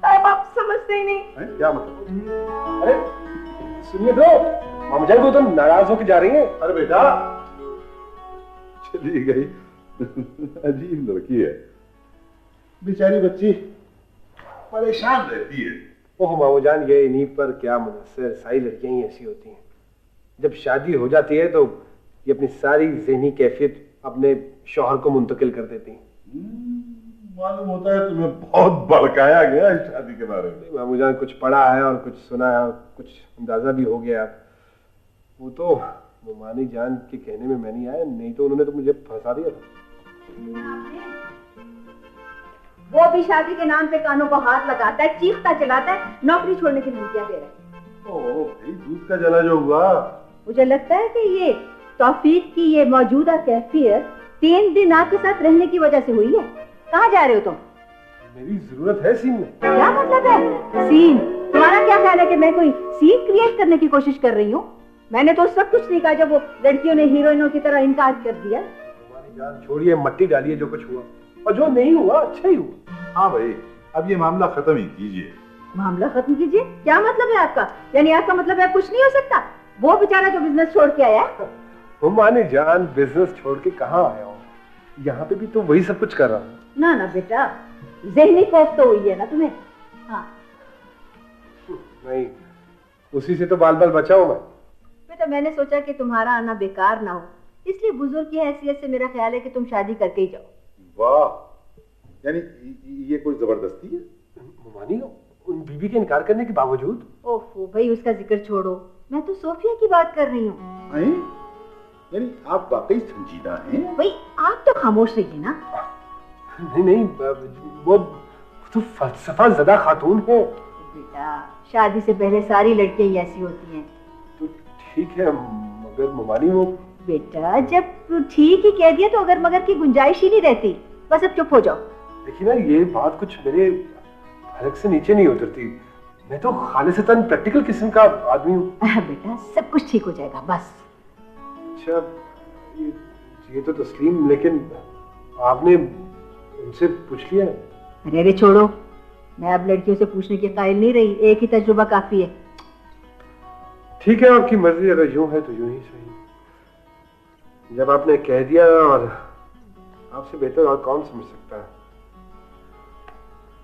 आप समझते ही नहीं। क्या मतलब? अरे सुनिए तो, मामूजान को तो नाराज होकर जा रही हैं। अरे बेटा चली गई। अजीब लड़की है बेचारी, बच्ची परेशान रहती है। ओह मामूजान, ये इन्हीं पर क्या मुनस्सर, सारी लड़कियां ही ऐसी होती हैं। जब शादी हो जाती है तो ये अपनी सारी ज़हनी कैफियत अपने शौहर को मुंतकिल कर देती हैं। मालूम होता है तुम्हें बहुत भड़काया गया इस शादी के बारे में। मामूजान कुछ पढ़ा है और कुछ सुना है और कुछ अंदाजा भी हो गया। वो तो मुमानी जान के कहने में मैं नहीं आया, नहीं तो उन्होंने तो मुझे फंसा दिया था। वो भी शादी के नाम पे कानों को हाथ लगाता है, चीखता चलाता है, नौकरी छोड़ने की धमकियां दे रहा है। ओ भाई दूध का जला जो हुआ। मुझे लगता है कि ये तौफीक की ये मौजूदा कैफियत 3 दिन आपके साथ रहने की वजह से हुई है। कहाँ जा रहे हो तुम? मेरी जरूरत है सीन में। क्या मतलब है सीन? तुम्हारा क्या ख्याल है कि मैं कोई सीन क्रिएट करने की कोशिश कर रही हूँ? मैंने तो उस वक्त कुछ नहीं कहा जब वो लड़कियों ने हीरोइनों की तरह इनकार कर दिया। हमारी जान छोड़िए, मट्टी डालिए जो कुछ हुआ, और जो नहीं हुआ अच्छा ही हुआ। हाँ भाई, अब ये मामला खत्म ही कीजिए। मामला खत्म कीजिए? क्या मतलब है आपका? यानी आपका मतलब है कुछ नहीं हो सकता? वो बेचारा जो बिजनेस छोड़ के आया। हुमानी जान बिजनेस छोड़ के कहाँ आया हूँ, यहाँ पे भी तो वही सब कुछ कर रहा हूँ। ना ना बेटा, ज़हनी खौफ तो हुई है ना तुम्हें? हाँ नहीं, उसी से तो बाल बाल बचा हूँ मैं। बेटा मैंने सोचा कि तुम्हारा आना बेकार ना हो, इसलिए बुजुर्ग की हैसियत से मेरा ख्याल है कि तुम शादी करके ही जाओ। वाह, यानी ये कोई जबरदस्ती है? हुमानी उन बीबी के इनकार करने के बावजूद? ओफो भाई उसका जिक्र छोड़ो, मैं तो सोफिया की बात कर रही हूँ। यानी आप वाकई संजीदा हैं? भाई आप तो खामोश रहिए ना। नहीं नहीं, वो तो फलसफा ज़दा खातून है। बेटा शादी से पहले सारी लड़कियां ही ऐसी होती हैं। तो ठीक है, मगर मुमानी वो। बेटा जब ठीक ही कह दिया तो अगर मगर की गुंजाइश ही नहीं रहती। बस अब चुप हो जाओ। देखिए ना, ये बात कुछ मेरे हलक से नीचे नहीं उतरती। मैं तो खालिसतन प्रैक्टिकल किस्म का आदमी हूँ। बेटा सब कुछ ठीक हो जाएगा बस। अच्छा, ये ये तो तस्लीम, लेकिन आपने उनसे पूछ लिया? अरे छोड़ो, मैं अब लड़कियों से पूछने की कायल नहीं रही, एक ही तजुर्बा काफी है। ठीक है, आपकी मर्जी, अगर यूं है तो यूं ही सही। जब आपने कह दिया, और आपसे बेहतर और कौन समझ सकता है।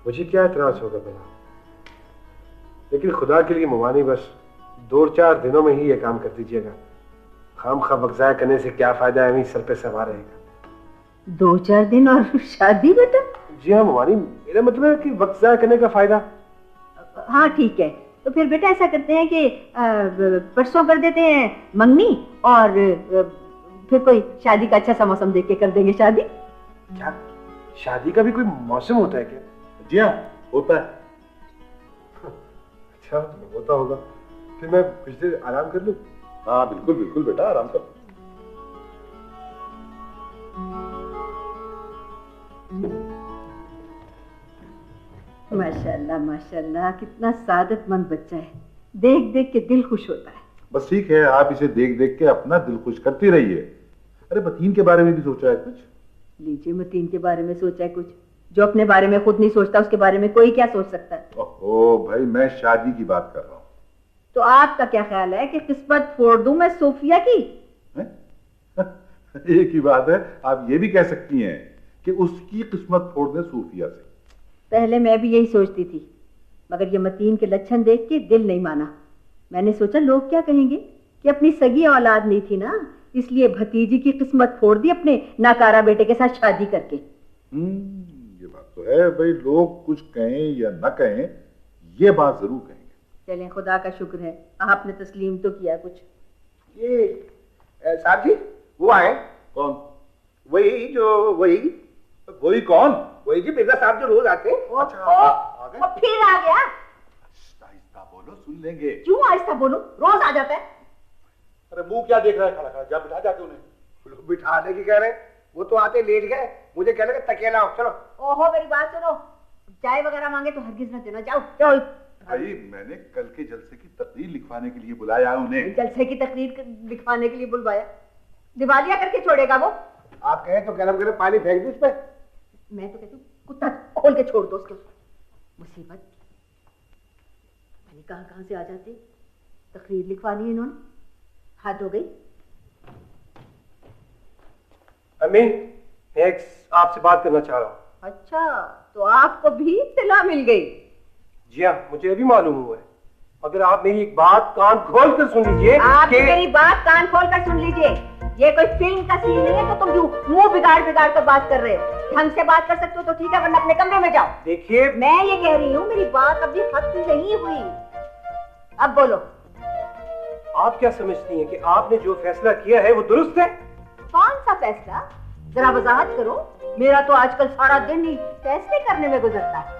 मुझे क्या एतराज होगा भला, लेकिन खुदा के लिए मुमानी बस 2-4 दिनों में ही ये काम कर दीजिएगा। खामखा वक्त ज़ाया करने से क्या फायदा है, सर पे सवार रहेगा। 2-4 दिन और शादी बेटा? जी हाँ मुमानी, मेरा मतलब है कि वक्त ज़ाया करने का फायदा। हाँ ठीक है, तो फिर बेटा ऐसा करते हैं कि परसों कर देते हैं मंगनी, और फिर कोई शादी का अच्छा सा मौसम देख के कर देंगे शादी। क्या शादी का भी कोई मौसम होता है क्या? जी हाँ होता है। अच्छा होता होगा, फिर मैं कुछ देर आराम कर लूं? हाँ बिल्कुल बिल्कुल बेटा, आराम कर। माशाल्लाह माशाल्लाह, कितना सादतमंद बच्चा है, देख देख के दिल खुश होता है। बस ठीक है, आप इसे देख देख के अपना दिल खुश करती रहिए। अरे मतीन के बारे में भी सोचा है कुछ? लीजिए, मतीन के बारे में सोचा है कुछ? जो अपने बारे में खुद नहीं सोचता उसके बारे में कोई क्या सोच सकता है? ओहो भाई, मैं शादी की बात कर रहा हूँ। तो आपका क्या ख्याल है कि किस्मत फोड़ दूं मैं सोफिया की? एक ही बात है, आप ये भी कह सकती हैं कि उसकी किस्मत फोड़ दे सूफिया से। पहले मैं भी यही सोचती थी, मगर ये मतीन के लक्षण देख के दिल नहीं माना। मैंने सोचा लोग क्या कहेंगे कि अपनी सगी औलाद नहीं थी ना, इसलिए भतीजी की किस्मत फोड़ दी अपने नाकारा बेटे के साथ शादी करके। ये बात तो है भाई, लोग कुछ कहें या न कहें, ये बात जरूर कहेंगे। चलें, खुदा का शुक्र है आपने तस्लीम तो किया कुछ। ये साहब जी वो आए? कौन? वही कौन? वही जी मिर्जा साहब जो रोज आते हैं। अच्छा, फिर आ गया? आहिस्ता बोलो, सुन लेंगे। क्यों आहिस्ता बोलो, रोज आ जाता है। अरे मुंह क्या देख रहा है खड़ा खड़ा, जा बिठा जाके उन्हें। बिठाने की कह रहे हैं, वो तो आते लेट गए, मुझे कहने का तकिया लाओ। चलो। ओहो मेरी बात सुनो, चाय वगैरह मांगे तो हरगिज न देना, जाओ जाओ। भाई मैंने कल के जलसे की तकरीर लिखवाने के लिए बुलाया उन्हें। जलसे की तकरीर लिखवाने के लिए बुलवाया? दिवालिया करके छोड़ेगा वो। आप कहें तो गरम गरम पानी फेंक दो उस पर। मैं तो कहती हूँ कुत्ता खोल के छोड़ दो उसको। मुसीबत कहां से आ जाती। तकरीर लिखवानी है इन्होंने, हद हो गई। अम्मी, मैं आपसे बात करना चाह रहा हूँ। अच्छा, तो आपको भी इत्तला मिल गई? जी हाँ, मुझे अभी मालूम हुआ है, मगर आप मेरी एक बात कान खोल कर सुन लीजिए। आप मेरी बात कान खोल कर सुन लीजिए, ये कोई फिल्म का सीन नहीं है तो तुम क्यों मुंह बिगाड़ बिगाड़ कर बात कर रहे हो। ढंग से बात कर सकते हो तो ठीक है, वरना अपने कमरे में जाओ। देखिए, मैं ये कह रही हूँ मेरी बात अभी खत्म नहीं हुई, अब बोलो। आप क्या समझती हैं कि आपने जो फैसला किया है वो दुरुस्त है? कौन सा फैसला, जरा वजाहत करो। मेरा तो आजकल सारा दिन ही फैसले करने में गुजरता है।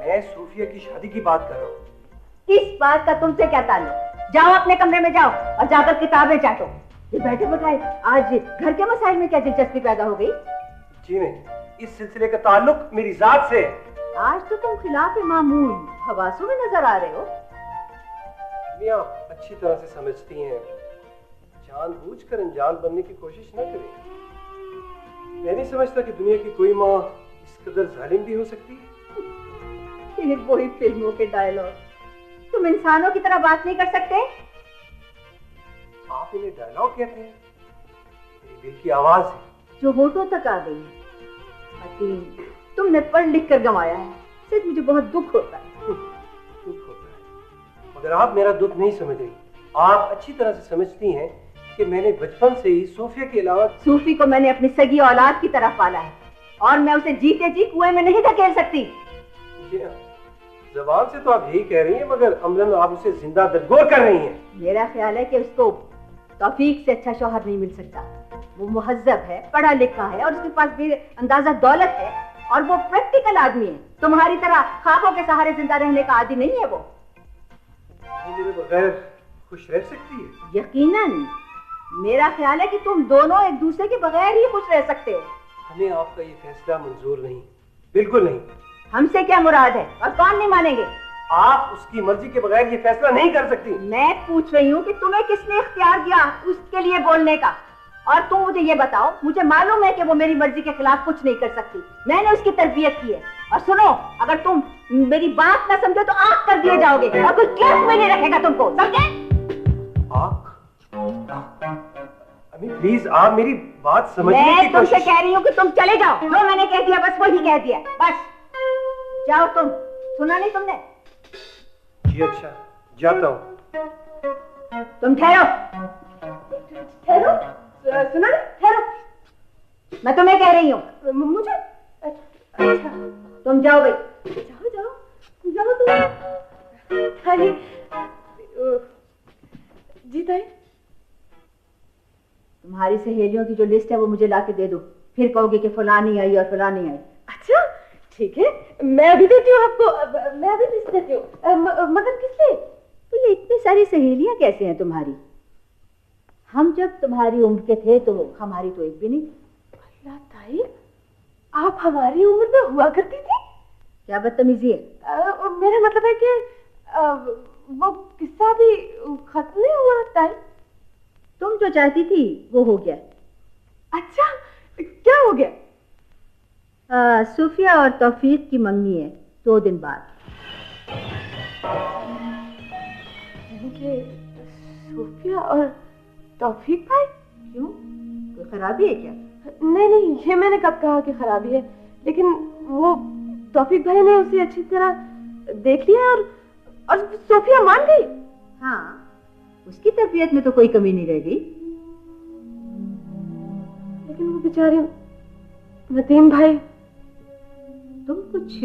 मैं सूफिया की शादी की बात कर रहा हूँ। इस बात का तुमसे क्या ताल्लुक? जाओ अपने कमरे में जाओ और जाकर किताबें चाटो। ये बैठे बैठाए आज घर के मसाइल में क्या दिलचस्पी पैदा हो गई? जी नहीं, इस सिलसिले का ताल्लुक मेरी जात से। आज तो तुम खिलाफ मामूल हवासों में नजर आ रहे हो। मियां अच्छी तरह से समझती हैं, जानबूझकर अनजान बनने की कोशिश न करें। मैं नहीं समझता कि दुनिया की कोई माँ इस कदर जालिम भी हो सकती है। फिर वही फिल्मों के डायलॉग, तुम इंसानों की तरह बात नहीं कर सकते? आप इन्हें डायलॉग कहते हैं? मेरी दिल की आवाज है जो होठों तक आ गई है। हकीम, तुमने पढ़ लिख कर गंवाया है, सिर्फ मुझे बहुत दुख होता है। दुख होता है, मगर आप मेरा दुख नहीं समझ रही। आप अच्छी तरह से समझती हैं कि मैंने बचपन से ही सूफिया के अलावा। सूफी को मैंने अपनी सगी औलाद की तरह पाला है और मैं उसे जीते जी कुएं में नहीं धकेल सकती। जबान से तो आप यही कह रही हैं, मगर अमलन आप उसे जिंदा दरगोर कर रही हैं। मेरा ख्याल है कि उसको तौफीक से अच्छा शौहर नहीं मिल सकता। वो मुहज्जब है, पढ़ा लिखा है और उसके पास भी अंदाजा दौलत है और वो प्रैक्टिकल आदमी है। तुम्हारी तरह ख्वाबों के सहारे जिंदा रहने का आदी नहीं है वो। मेरे बगैर खुश रह सकती है? यकीनन। मेरा ख्याल है कि तुम दोनों एक दूसरे के बगैर ही खुश रह सकते हो। हमें आपका ये फैसला मंजूर नहीं, बिल्कुल नहीं। हमसे क्या मुराद है और कौन नहीं मानेंगे? आप उसकी मर्जी के बगैर ये फैसला नहीं कर सकती। मैं पूछ रही हूँ कि तुम्हें किसने इख्तियार दिया उसके लिए बोलने का, और तुम मुझे ये बताओ, मुझे मालूम है कि वो मेरी मर्जी के खिलाफ कुछ नहीं कर सकती, मैंने उसकी तरबियत की है। और सुनो, अगर तुम मेरी बात ना समझो तो आंख कर दिए जाओगे और कोई केस में नहीं रखेगा तुमको, समझे? प्लीज आप मेरी बात समझने की मैं तुमसे कह रही हूँ कि तुम चले जाओ। जो मैंने कह दिया बस वही कह दिया, बस जाओ तुम। सुना नहीं तुमने? जी अच्छा, जाता हूँ। तुम ठहरो। ठहरो, सुना नहीं? ठहरो, मैं तुम्हें कह रही हूँ। मुझे? अच्छा तुम जाओ भाई। जाओ जाओ जाओ तुम। ताई जी ताई, तुम्हारी सहेलियों की जो लिस्ट है वो मुझे लाके दे दो, फिर कहोगे कि फलानी आई और फलानी आई। अच्छा ठीक है, मैं अभी देती हूँ आपको, मैं अभी लिस्ट देती हूँ। मगर किससे? तो ये इतनी सारी सहेलियां कैसे हैं तुम्हारी? हम जब तुम्हारी उम्र के थे तो हमारी तो एक भी नहीं। अल्लाह ताई, आप हमारी उम्र में हुआ करती थी? क्या बदतमीजी है? मेरा मतलब है कि वो किस्सा भी खत्म नहीं हुआ ताई। तुम जो चाहती थी वो हो गया। अच्छा क्या हो गया? सूफिया और तौफीक की मंगनी है 2 दिन बाद। सूफिया और तौफीक भाई? क्यों, कोई खराबी है क्या? नहीं नहीं, ये मैंने कब कहा कि खराबी है, लेकिन वो तौफीक भाई ने उसे अच्छी तरह देख लिया और सूफिया मान गई। हाँ, उसकी तरबियत में तो कोई कमी नहीं रह गई। लेकिन वो बेचारे नदीम भाई। तुम कुछ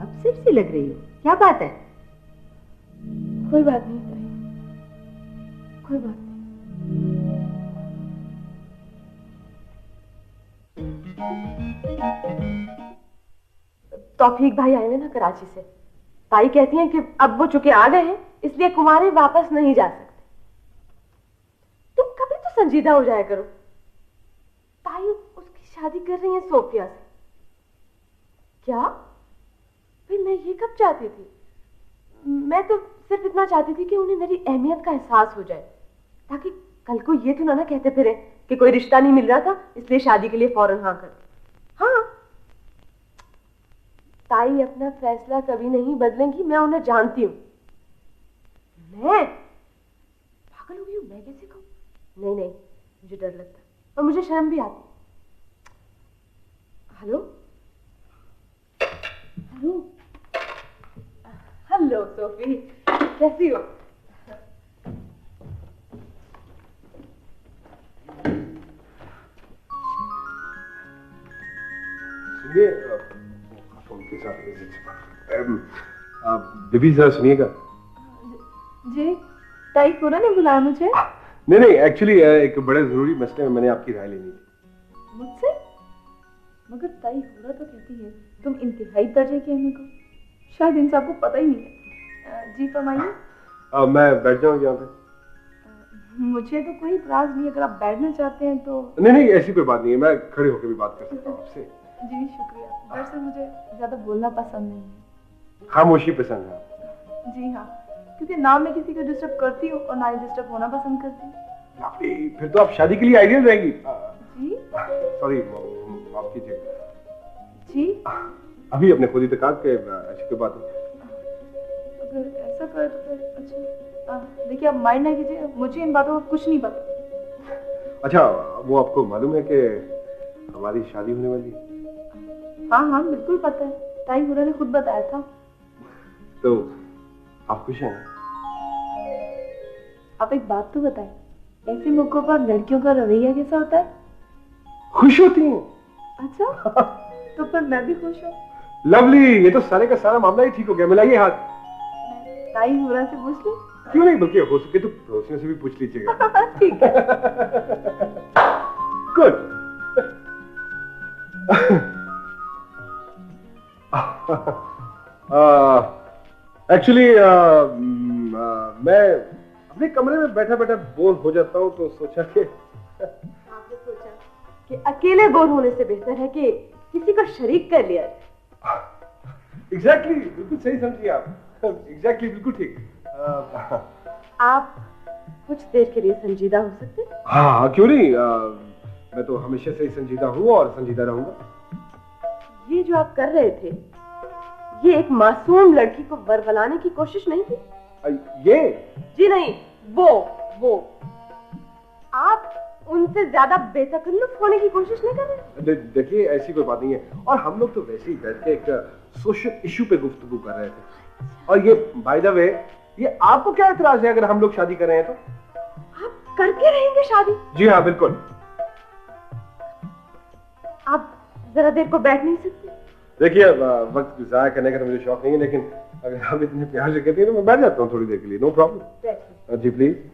अपसेट सी लग रही हो, क्या बात है? कोई बात नहीं ताई, कोई बात नहीं। तौफीक भाई आए हैं ना कराची से, ताई कहती हैं कि अब वो चुके आ गए हैं, इसलिए कुमारी वापस नहीं जा सकते। तुम कभी तो संजीदा हो जाया करो। ताई उसकी शादी कर रही है सोफिया से। क्या भाई, मैं ये कब चाहती थी? मैं तो सिर्फ इतना चाहती थी कि उन्हें मेरी अहमियत का एहसास हो जाए, ताकि कल को ये तो ना कहते फिरे कि कोई रिश्ता नहीं मिल रहा था इसलिए शादी के लिए फौरन हाँ कर दी। हाँ ताई अपना फैसला कभी नहीं बदलेंगी, मैं उन्हें जानती हूँ। मैं पागल हो गई हूँ, मैं कैसे कहूँ? नहीं नहीं, मुझे डर लगता और मुझे शर्म भी आती। हेलो हेलो हेलो सोफी, कैसी हो? सुनिए, बीबी जरा सुनिएगा। जी, ताई पूरा नहीं बुलाया मुझे? नहीं नहीं, एक्चुअली एक बड़े जरूरी मसले में मैंने आपकी राय लेनी थी। मुझसे? मगर ताई हुरा तो कहती है तुम इंतहाई दर्जे की अहमियत को, शायद इन सबको पता ही नहीं है। जी फरमाइए। मैं बैठ जाऊँ यहाँ पे? मुझे तो कोई इतराज नहीं, अगर आप बैठना चाहते हैं तो। नहीं नहीं, ऐसी कोई बात नहीं है, मैं खड़े होकर भी बात कर सकता हूँ आपसे। जी शुक्रिया, दरअसल मुझे ज्यादा बोलना पसंद नहीं है। खामोशी पसंद है? जी हाँ, क्योंकि ना मैं किसी को डिस्टर्ब करती हूँ और ना ही डिस्टर्ब होना पसंद करती हूँ। फिर तो आप शादी के लिए आइडियल रहेंगी। जी सॉरी, माफ कीजिए। जी अभी अपने खुद ही तक के ऐसी कोई बात नहीं। अगर ऐसा करे तो फिर अच्छा, देखिए आप माइंड ना कीजिए, मुझे इन बातों का कुछ नहीं पता। अच्छा, वो आपको मालूम है कि हमारी शादी होने वाली है? हाँ हाँ बिल्कुल पता है, ताई हुरा ने खुद बताया था। तो आप खुश हैं? आप एक बात तो बताएं, ऐसे मौकों पर लड़कियों का रवैया कैसा होता है? खुश होती हैं। अच्छा, तो फिर मैं भी खुश हूँ। लवली, ये तो सारे का सारा मामला ही ठीक हो गया। मिलाइए हाथ। ताई हुरा से पूछ लूं? क्यों नहीं, बल्कि हो सके तो पड़ोसियों से भी पूछ लीजिएगा। ठीक है। गुड। एक्चुअली मैं अपने कमरे में बैठा बैठा बोर हो जाता हूँ, तो सोचा कि आपने सोचा कि अकेले बोर होने से बेहतर है कि किसी को शरीक कर लिया। एग्जैक्टली, बिल्कुल सही समझिए आप। एग्जैक्टली, बिल्कुल ठीक। आप कुछ देर के लिए संजीदा हो सकते हैं? हाँ क्यों नहीं, मैं तो हमेशा से ही संजीदा हूँ और संजीदा रहूंगा। ये जो आप कर रहे थे, ये एक मासूम लड़की को बरगलाने की कोशिश नहीं थी? ये? जी नहीं, वो आप उनसे ज्यादा बेतकल्लुफ होने की कोशिश नहीं कर रहे? देखिए ऐसी कोई बात नहीं है, और हम लोग तो वैसे ही बैठ के एक सोशल इशू पे गुफ्तगू कर रहे थे। और ये बाय द वे, ये आपको क्या एतराज है अगर हम लोग शादी कर रहे हैं तो? आप करके रहेंगे शादी? जी हाँ बिल्कुल। आप जरा देर को बैठ नहीं सकते? देखिए वक्त जाया करने का तो मुझे शौक नहीं है, लेकिन अगर आप इतने प्यार से कहती हैं तो मैं बैठ जाता हूँ थोड़ी देर के लिए, नो प्रॉब्लम। Ji please.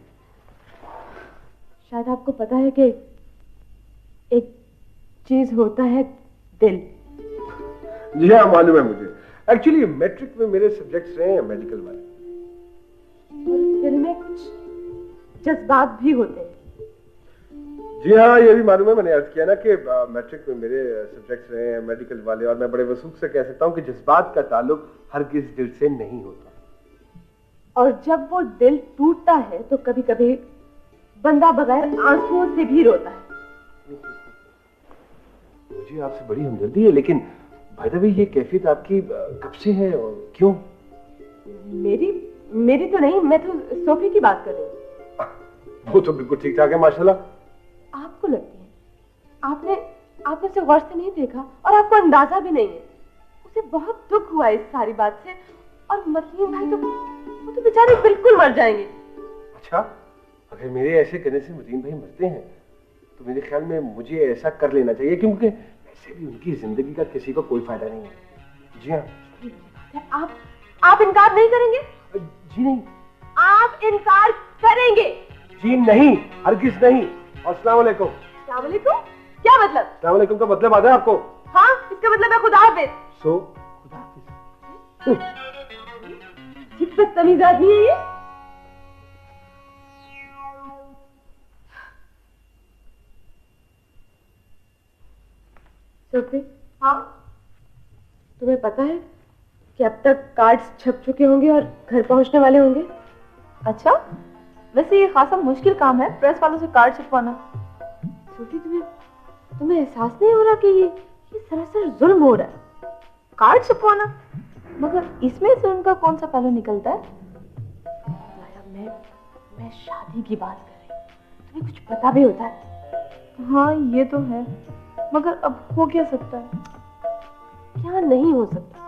शायद आपको पता है कि एक चीज होता है दिल। जी हाँ मालूम है मुझे। एक्चुअली मैट्रिक में मेरे सब्जेक्ट्स रहे हैं मेडिकल वाले। और दिल में कुछ जज्बात भी होते हैं। जी हाँ ये भी मालूम है, मैंने अर्ज किया ना कि मैट्रिक में मेरे सब्जेक्ट्स रहे हैं मेडिकल वाले, और मैं बड़े वसूख से कह सकता हूँ कि जज्बात का ताल्लुक हरगिज दिल से नहीं होता। और जब वो दिल टूटता है तो कभी कभी बंदा बगैर आंसुओं से भी रोता है। मुझे आपसे बड़ी हमदर्दी है, लेकिन भाई द वे ये कैफियत आपकी कब से है और क्यों? मेरी तो नहीं, मैं तो सोफी की बात कर रही हूँ। वो तो बिल्कुल ठीक ठाक है माशाल्लाह। आपको लगती है? आपने उसे गौर से नहीं देखा और आपको अंदाजा भी नहीं है। उसे बहुत दुख हुआ इस सारी बात से, और मतीन भाई वो तो बेचारे बिल्कुल मर जाएंगे। अच्छा, अगर मेरे ऐसे करने से मतीन भाई मरते हैं तो मेरे ख्याल में मुझे ऐसा कर लेना चाहिए, क्योंकि वैसे भी उनकी जिंदगी का किसी को कोई फायदा नहीं है। जी हाँ। आप इनकार नहीं करेंगे? जी नहीं। आप इनकार करेंगे? जी नहीं, हरगिज नहीं। और अस्सलाम वालेकुम। अस्सलाम वालेकुम? क्या मतलब? अस्सलाम वालेकुम का मतलब आता है आपको? हाँ, इसका मतलब है खुदा हाफिज। सो खुदा हाफिज। कितना बदतमीज आदमी है ये। सोफी, हाँ तुम्हें पता है कि अब तक कार्ड्स छप चुके होंगे और घर पहुंचने वाले होंगे? अच्छा, वैसे ये खासा मुश्किल काम है प्रेस वालों से कार्ड छपवाना। सोफी, तुम्हें एहसास नहीं हो रहा कि ये सरासर जुल्म हो रहा है? कार्ड छपवाना? मगर इसमें से उनका कौन सा पहलू निकलता है? मैं शादी की बात कर रही हूँ, तुम्हें कुछ पता भी होता है? हाँ ये तो है, मगर अब हो क्या सकता है? क्या नहीं हो सकता?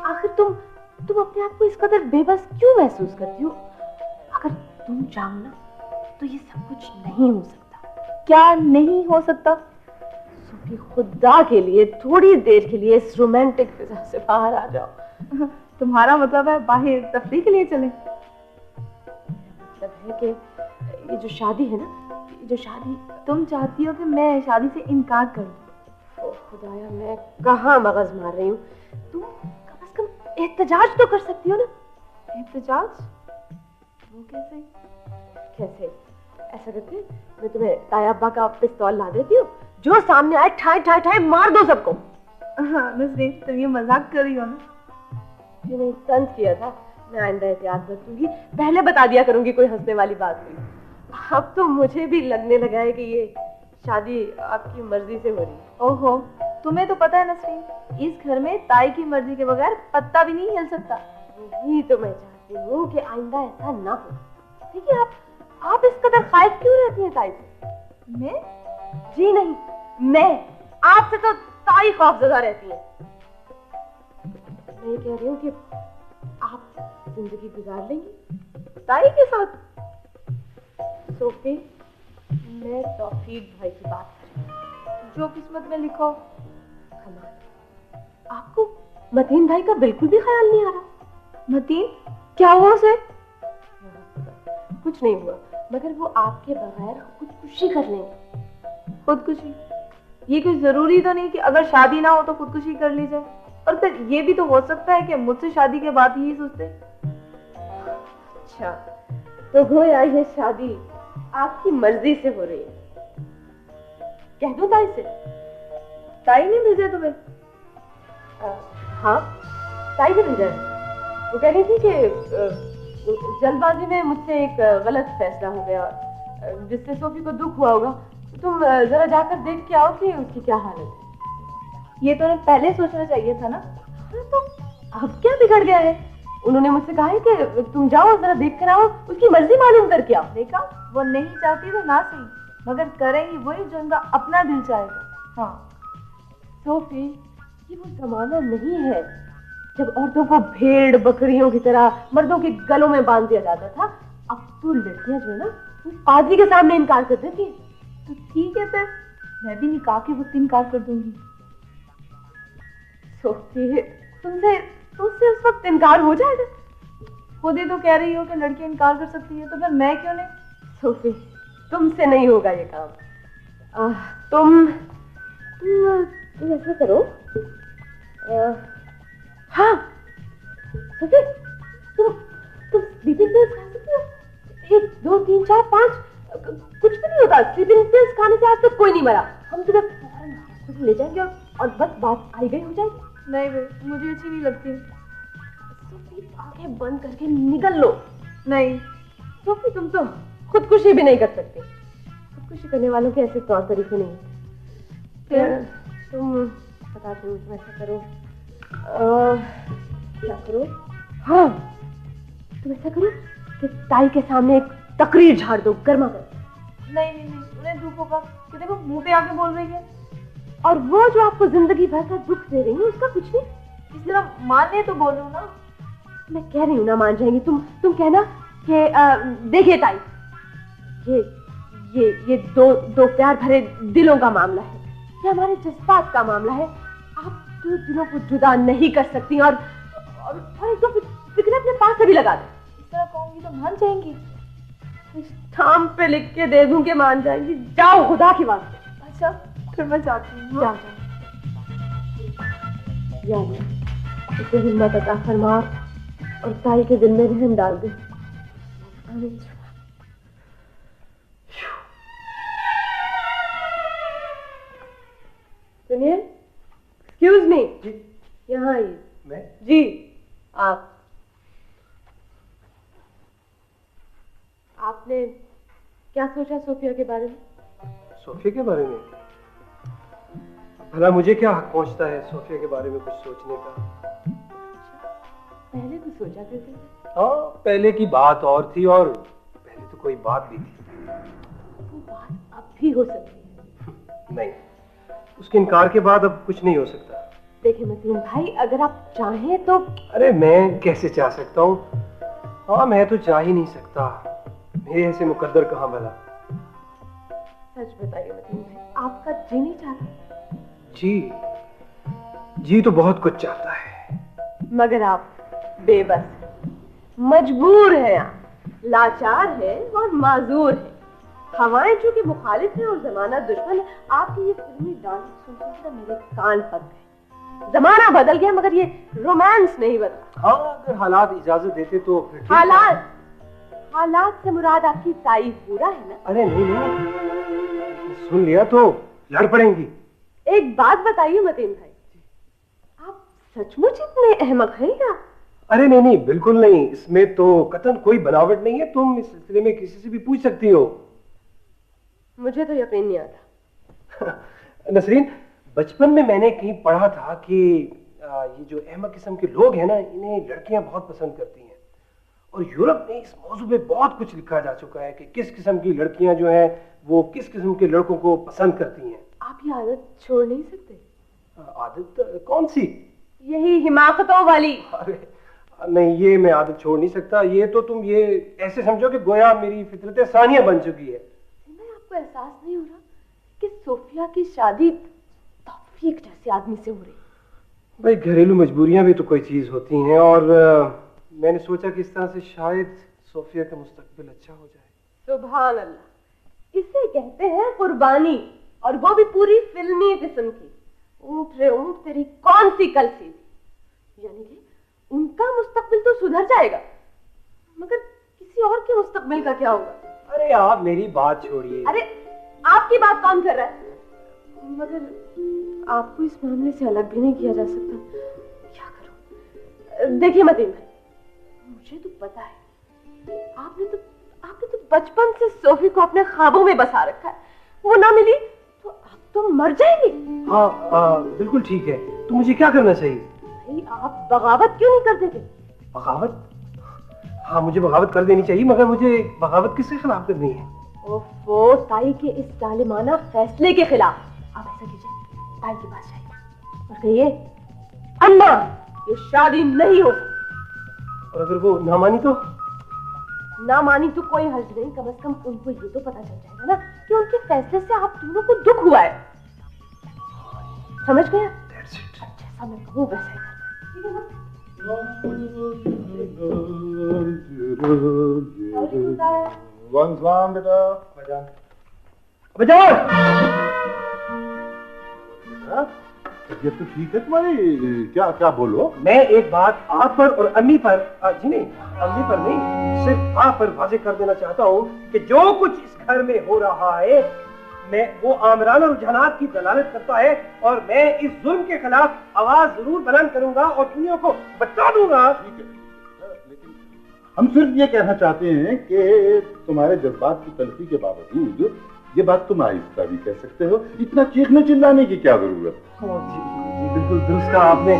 आखिर तुम अपने आप को इस कदर बेबस क्यों महसूस करती हो? अगर तुम चाहो ना तो ये सब कुछ नहीं हो सकता। क्या नहीं हो सकता? सोफी, खुदा के लिए थोड़ी देर के लिए इस रोमांटिक फिजा से बाहर आ जाओ। तुम्हारा मतलब है बाहर तफरीह के लिए चले? मतलब है कि ये जो शादी है ना, ये जो शादी, तुम चाहती हो कि मैं शादी से इनकार करूं? ओ खुदाया, मैं कहाँ मगज मार रही हूँ। तुम कम से कम एहतजाज तो कर सकती हो ना? एहतजाज? वो कैसे? ऐसा करते मैं तुम्हें ताया अब्बा का पिस्तौल ला देती हूँ, जो सामने आए ठाए ठाए ठाए मार दो सबको। हाँ नसरीन, तुम ये मजाक कर रही हो ना? ये नहीं, तंज किया था। मैं आइंदा एहतियात बरतूंगी, पहले बता दिया करूंगी कोई हंसने वाली बात हुई। अब तो मुझे भी लगने लगा है कि ये शादी आपकी मर्जी से हो रही है। ओहो, तुम्हें तो पता है नसरीन, इस घर में ताई की मर्जी के बगैर पत्ता भी नहीं हिल सकता। यही तो मैं चाहती हूँ कि आइंदा ऐसा ना हो। देखिए, आप इस कदर खाइफ क्यों रहती हैं ताई से? मैं? जी नहीं, मैं आपसे तो ताई खौफजदा रहती है। मैं ये कह रही हूँ कि आप जिंदगी गुजार लेंगी ताई के साथ। सोफी, मैं तौफीक भाई की बात कर रही हूँ। जो किस्मत में लिखो। आपको मतीन भाई का बिल्कुल भी ख्याल नहीं आ रहा? मतीन? क्या हुआ उसे? कुछ नहीं हुआ, मगर वो आपके बगैर खुदकुशी कर लेंगे। खुदकुशी? ये कोई जरूरी तो नहीं कि अगर शादी ना हो तो खुदकुशी कर ली जाए। और फिर ये भी तो हो सकता है कि मुझसे शादी के बाद ही सोचते। अच्छा, तो गोया ये शादी आपकी मर्जी से हो रही है। कह दो ताई से। ताई ने भेजा तुम्हें? हाँ, ताई ने भेजा है। वो कह रही थी कि जल्दबाजी में मुझसे एक गलत फैसला हो गया। जिससे सोफी को दुख हुआ होगा। तुम जरा जाकर देख के आओ कि उसकी क्या हालत है। ये तो उन्हें पहले सोचना चाहिए था ना। हाँ, तो अब क्या बिगड़ गया है? उन्होंने मुझसे कहा है कि तुम जाओ जरा देख कर आओ, उसकी मर्जी मालूम करके आओ। देखा, वो नहीं चाहती तो ना सही, मगर करेंगी वही जो उनका अपना दिल चाहेगा। हाँ सोफी, ये वो जमाना नहीं है जब औरतों को भेड़ बकरियों की तरह मर्दों के गलों में बांध दिया जाता था। अब तो लड़कियां जो है ना, पादरी के सामने इनकार कर देती है। तो ठीक है, फिर मैं भी निकाह के वक्त इनकार कर दूंगी। सोफी, तुमसे उस वक्त इनकार हो जाएगा। खुद ही तो कह रही हो कि लड़की इनकार कर सकती है, तो फिर मैं क्यों नहीं? सोफी, तुमसे नहीं होगा ये काम। तुम ऐसा करो। हाँ सोफी, तुम स्लीपिंग पिल्स खा सकती हो। 1 2 3 4 5 कुछ भी नहीं होता। स्लीपिंग पिल्स खाने से आज तक कोई नहीं मरा। हम तुम्हें फौरन हॉस्पिटल ले जाएंगे और बस बात आई गई हो जाएगी। नहीं भाई, मुझे अच्छी नहीं लगती। सोफी, आंखें बंद करके निकल लो। नहीं सोफी, तुम तो खुदकुशी भी नहीं कर सकती। खुदकुशी करने वालों के ऐसे तौर तरीके नहीं होते। तुम बताते हो, तुम ऐसा करो। क्या करो? हाँ, तुम ऐसा करो कि ताई के सामने एक तकरीर झाड़ दो, गर्मा कर। नहीं, उन्हें दुख होगा कि देखो मुंह पे आके बोल रही है। और वो जो आपको जिंदगी भर का दुख दे रही है, उसका कुछ नहीं। इस तरह मानने तो बोलो ना। मैं कह रही हूँ ना, मान जाएंगी। तुम कहना कि देखिए ताई, ये दो प्यार भरे दिलों का मामला है, ये हमारे जज्बात का मामला है। आप 2 दिलों को जुदा नहीं कर सकती और एक दो फिक्र अपने पास से भी लगा दे। इस तरह कहूंगी तो मान जाएंगी। इस थाम पे लिख के दे दूं कि मान जाएंगी। जाओ खुदा की वास्ते। अच्छा, फिर मैं जाती हूँ। जाओ यानी इसे हिम्मत अता फरमा और ताई के दिल में रहम डाल दे। सुनिए, एक्सक्यूज मी। यहाँ आइए। मैं? जी, आपने क्या सोचा सोफिया के बारे में? सोफिया के बारे में? भला मुझे क्या हक पहुंचता है सोफिया के बारे में कुछ सोचने का? पहले तो सोचा करते थे। हाँ, पहले की बात और थी, और पहले तो कोई बात भी थी। वो बात अब भी हो सकती है। नहीं, उसके इनकार के बाद अब कुछ नहीं हो सकता। देखिए मतीन भाई, अगर आप चाहें तो। अरे मैं कैसे चाह सकता हूँ? हाँ, मैं तो चाह ही नहीं सकता। मेरे ऐसे मुकद्दर कहाँ भला। सच बताइए मतीन भाई, आपका जी नहीं चाहता? जी तो बहुत कुछ चाहता है, मगर आप बेबस, मजबूर हैं, आप लाचार है और माजूर है। हवाएं चूंकि मुखालिफ है और जमाना दुश्मन है। आपकी ये फिल्मी डांस सुनकर मेरे कान पक गए। जमाना बदल गया मगर ये रोमांस नहीं बदला। हाँ, अगर हालात इजाजत देते तो फिर। हालात से मुराद आपकी ताई पूरा है ना? अरे नहीं, सुन लिया तो लड़ पड़ेंगी। एक बात बताइए मतीन भाई, आप सचमुच इतने अहमक हैं क्या? अरे नहीं, बिल्कुल नहीं। इसमें तो कतन कोई बनावट नहीं है। तुम इस सिलसिले में किसी से भी पूछ सकती हो। मुझे तो यकीन नहीं आता। नसरीन, बचपन में मैंने कहीं पढ़ा था कि ये जो अहमक किस्म के लोग हैं ना, इन्हें लड़कियां बहुत पसंद करती हैं। और यूरोप में इस मौजू पे बहुत कुछ लिखा जा चुका है कि किस किस्म की लड़कियां जो हैं वो किस किस्म के लड़कों को पसंद करती हैं। आप ये आदत छोड़ नहीं सकते? आदत कौन सी? यही हिमाकतों वाली। अरे नहीं, ये मैं आदत छोड़ नहीं सकता। ये तो तुम ये ऐसे समझो कि गोया मेरी फितरत सानिया बन चुकी है। आपको एहसास नहीं हो रहा कि सोफिया की शादी तौफीक जैसे आदमी से हो रही? भाई, घरेलू मजबूरियां भी तो कोई चीज होती हैं, और मैंने सोचा कि इस तरह से शायद सोफिया का मुस्तकबिल अच्छा हो जाए। सुभान अल्लाह, इसे कहते हैं कुर्बानी, और वो भी पूरी फिल्मी किस्म की। ऊंट रे ऊंट, तेरी कौन सी कल सी? यानी कि उनका मुस्तकबिल तो सुधर जाएगा, मगर किसी और के मुस्तकबिल का क्या होगा? अरे आप मेरी बात छोड़िए। अरे आपकी बात कौन कर रहा है? मगर आपको इस मामले से अलग भी नहीं किया जा सकता। क्या करूं? देखिए मतीन भाई, मुझे तो पता है आपने तो बचपन से सोफी को अपने ख्वाबों में बसा रखा है, वो ना मिली तो आप तो मर जाएंगे। हाँ बिल्कुल ठीक है, तो मुझे क्या करना चाहिए? भाई आप बगावत क्यों नहीं कर देते? बगावत? हाँ मुझे बगावत कर देनी चाहिए, मगर मुझे बगावत किसके खिलाफ करनी है? ओफो, ताई के इस जालिमाना फैसले के खिलाफ। आप ऐसा कीजिए, ताई के पास जाइए और कहिए अम्मा ये शादी नहीं हो सकती। और अगर वो ना मानी तो? ना मानी तो कोई हर्ज नहीं, कम से कम उनको ये तो पता चल जाएगा ना कि उनके फैसले से आप दोनों को दुख हुआ है। समझ गया? जैसा मैं कहूँ वैसा ही करना, ठीक है ना? बेटा ये तो ठीक है तुम्हारी, क्या क्या बोलो? मैं एक बात आप पर और अम्मी पर, जी नहीं अम्मी पर नहीं, सिर्फ आप पर वाज़ेह कर देना चाहता हूँ कि जो कुछ इस घर में हो रहा है मैं वो आमराना रुझानात की दलालत करता है, और मैं इस जुल्म के खिलाफ आवाज जरूर बुलंद करूंगा और दुनिया को बता दूंगा। ठीक है, लेकिन हम सिर्फ ये कहना चाहते हैं कि तुम्हारे जज्बात की तलखी के बावजूद ये बात तुम आहिस्ता भी कह सकते हो, इतना चीखने चिल्लाने की क्या जरूरत? जी बिल्कुल दुरुस्त कहा आपने,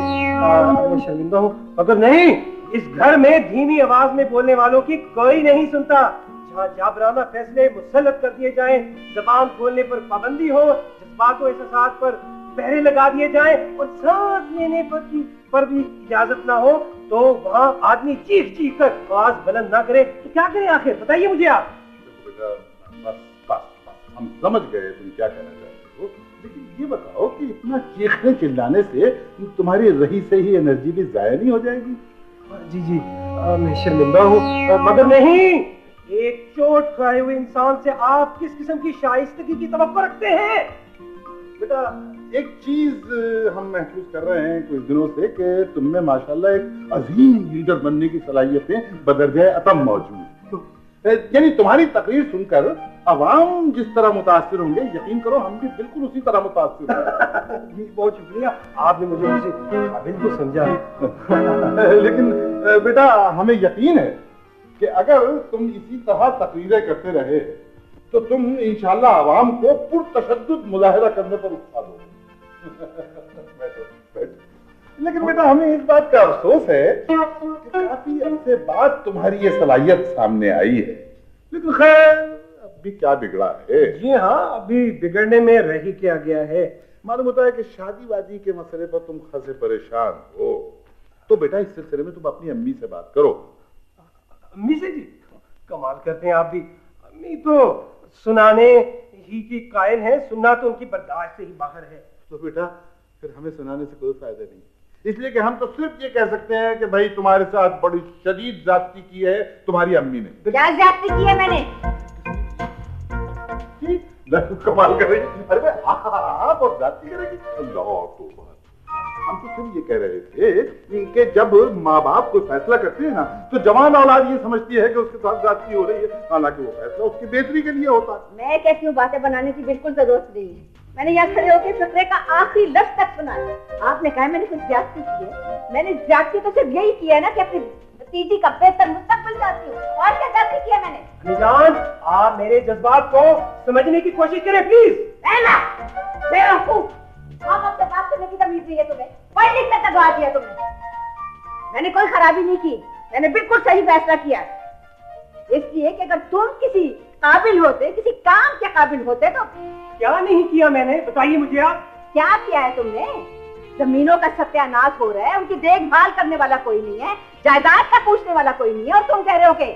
मैं शर्मिंदा हूँ, मगर नहीं, इस घर में धीमी आवाज में बोलने वालों की कोई नहीं सुनता। जहाँ जाबराना फैसले मुसल्लत कर दिए जाएं, जबान खोलने पर पाबंदी हो, जज्बातों एहसासात पर पहरे लगा दिए जाएं और सांस लेने पर भी इजाजत ना हो, तो वहाँ आदमी चीख चीख कर आवाज बुलंद ना करे तो क्या करे आखिर? बताइए मुझे आप। हम समझ गए तुम क्या कहना चाहते हो, लेकिन ये बताओ कि इतना चीखने चिल्लाने से तुम्हारी रही से ही एनर्जी भी जाया नहीं हो जाएगी? जी जी मैं शर्मिंदा हूँ, मगर नहीं, एक चोट खाए हुए इंसान से आप किस किस्म की शाइस्तगी की तवक्को रखते हैं? बेटा एक चीज हम महसूस कर रहे हैं कुछ दिनों से कि तुम में माशाल्लाह एक अजीम लीडर बनने की सलाहियतें बदरजाए अतम मौजूद, यानी तुम्हारी तकरीर सुनकर अवाम जिस तरह मुतासिर होंगे, यकीन करो हम भी बिल्कुल उसी तरह मुतासिर होंगे। बहुत शुक्रिया, आपने मुझे उसी काबिल को समझा। लेकिन बेटा हमें यकीन है कि अगर तुम इसी तरह तकरीरें करते रहे तो तुम इंशाल्लाह अवाम को पुरतशद्दुद मुजाहिरा करने पर उकसा दोगे। लेकिन बेटा हमें इस बात का अफसोस है कि काफी अरसे बाद तुम्हारी ये सलाहियत सामने आई है, लेकिन खैर अभी क्या बिगड़ा है? जी हाँ, अभी बिगड़ने में रह क्या गया है। मालूम होता है कि शादी वादी के मसले पर तुम खासे परेशान हो, तो बेटा इस सिलसिले में तुम अपनी अम्मी से बात करो। अम्मी से? जी कमाल करते हैं आप भी, अम्मी तो सुनाने ही की कायल है, सुनना तो उनकी बर्दाश्त से ही बाहर है। तो बेटा फिर हमें सुनाने से कोई फायदा नहीं, इसलिए कि हम तो सिर्फ ये कह सकते हैं कि भाई तुम्हारे साथ बड़ी शदीद ज्यादती की है तुम्हारी अम्मी ने। क्या ज्यादती की है मैंने? कमाल कर रही है। अरे भाई आप और ज्यादती करेगी? अल्लाह तौबा। हम तो सिर्फ ये कह रहे थे कि जब माँ बाप कोई फैसला करते हैं ना तो जवान औलाद ये समझती है कि उसके साथ ज्यादती हो रही है, हालांकि वो फैसला उसकी बेहतरी के लिए होता है। मैं कहती हूँ बातें बनाने की बिल्कुल जरूरत नहीं है। मैंने यहाँ खड़े होकर फिक्रे का आखिरी लफ्ज तक सुना। आपने कहा मैंने कुछ ज्यादती की है, मैंने ज्यादती तो सिर्फ यही किया है ना कि अपनी भतीजी का बेहतर मुस्तकबिल चाहती हूँ, और क्या ज्यादती किया मैंने? निजान आप मेरे जज्बात को समझने की कोशिश करें प्लीज। बेवकूफ, आप आपसे बात करने की तमीज नहीं है तुम्हें, पढ़ लिख कर दबा दिया तुमने। मैंने कोई खराबी नहीं की, मैंने बिल्कुल सही फैसला किया, इसलिए कि अगर तुम किसी काबिल होते, किसी काम के काबिल होते तो। क्या नहीं किया मैंने, बताइए मुझे आप। क्या किया है तुमने? जमीनों का सत्यानाश हो रहा है, उनकी देखभाल करने वाला कोई नहीं है, जायदाद का पूछने वाला कोई नहीं है, और तुम कह रहे हो कि।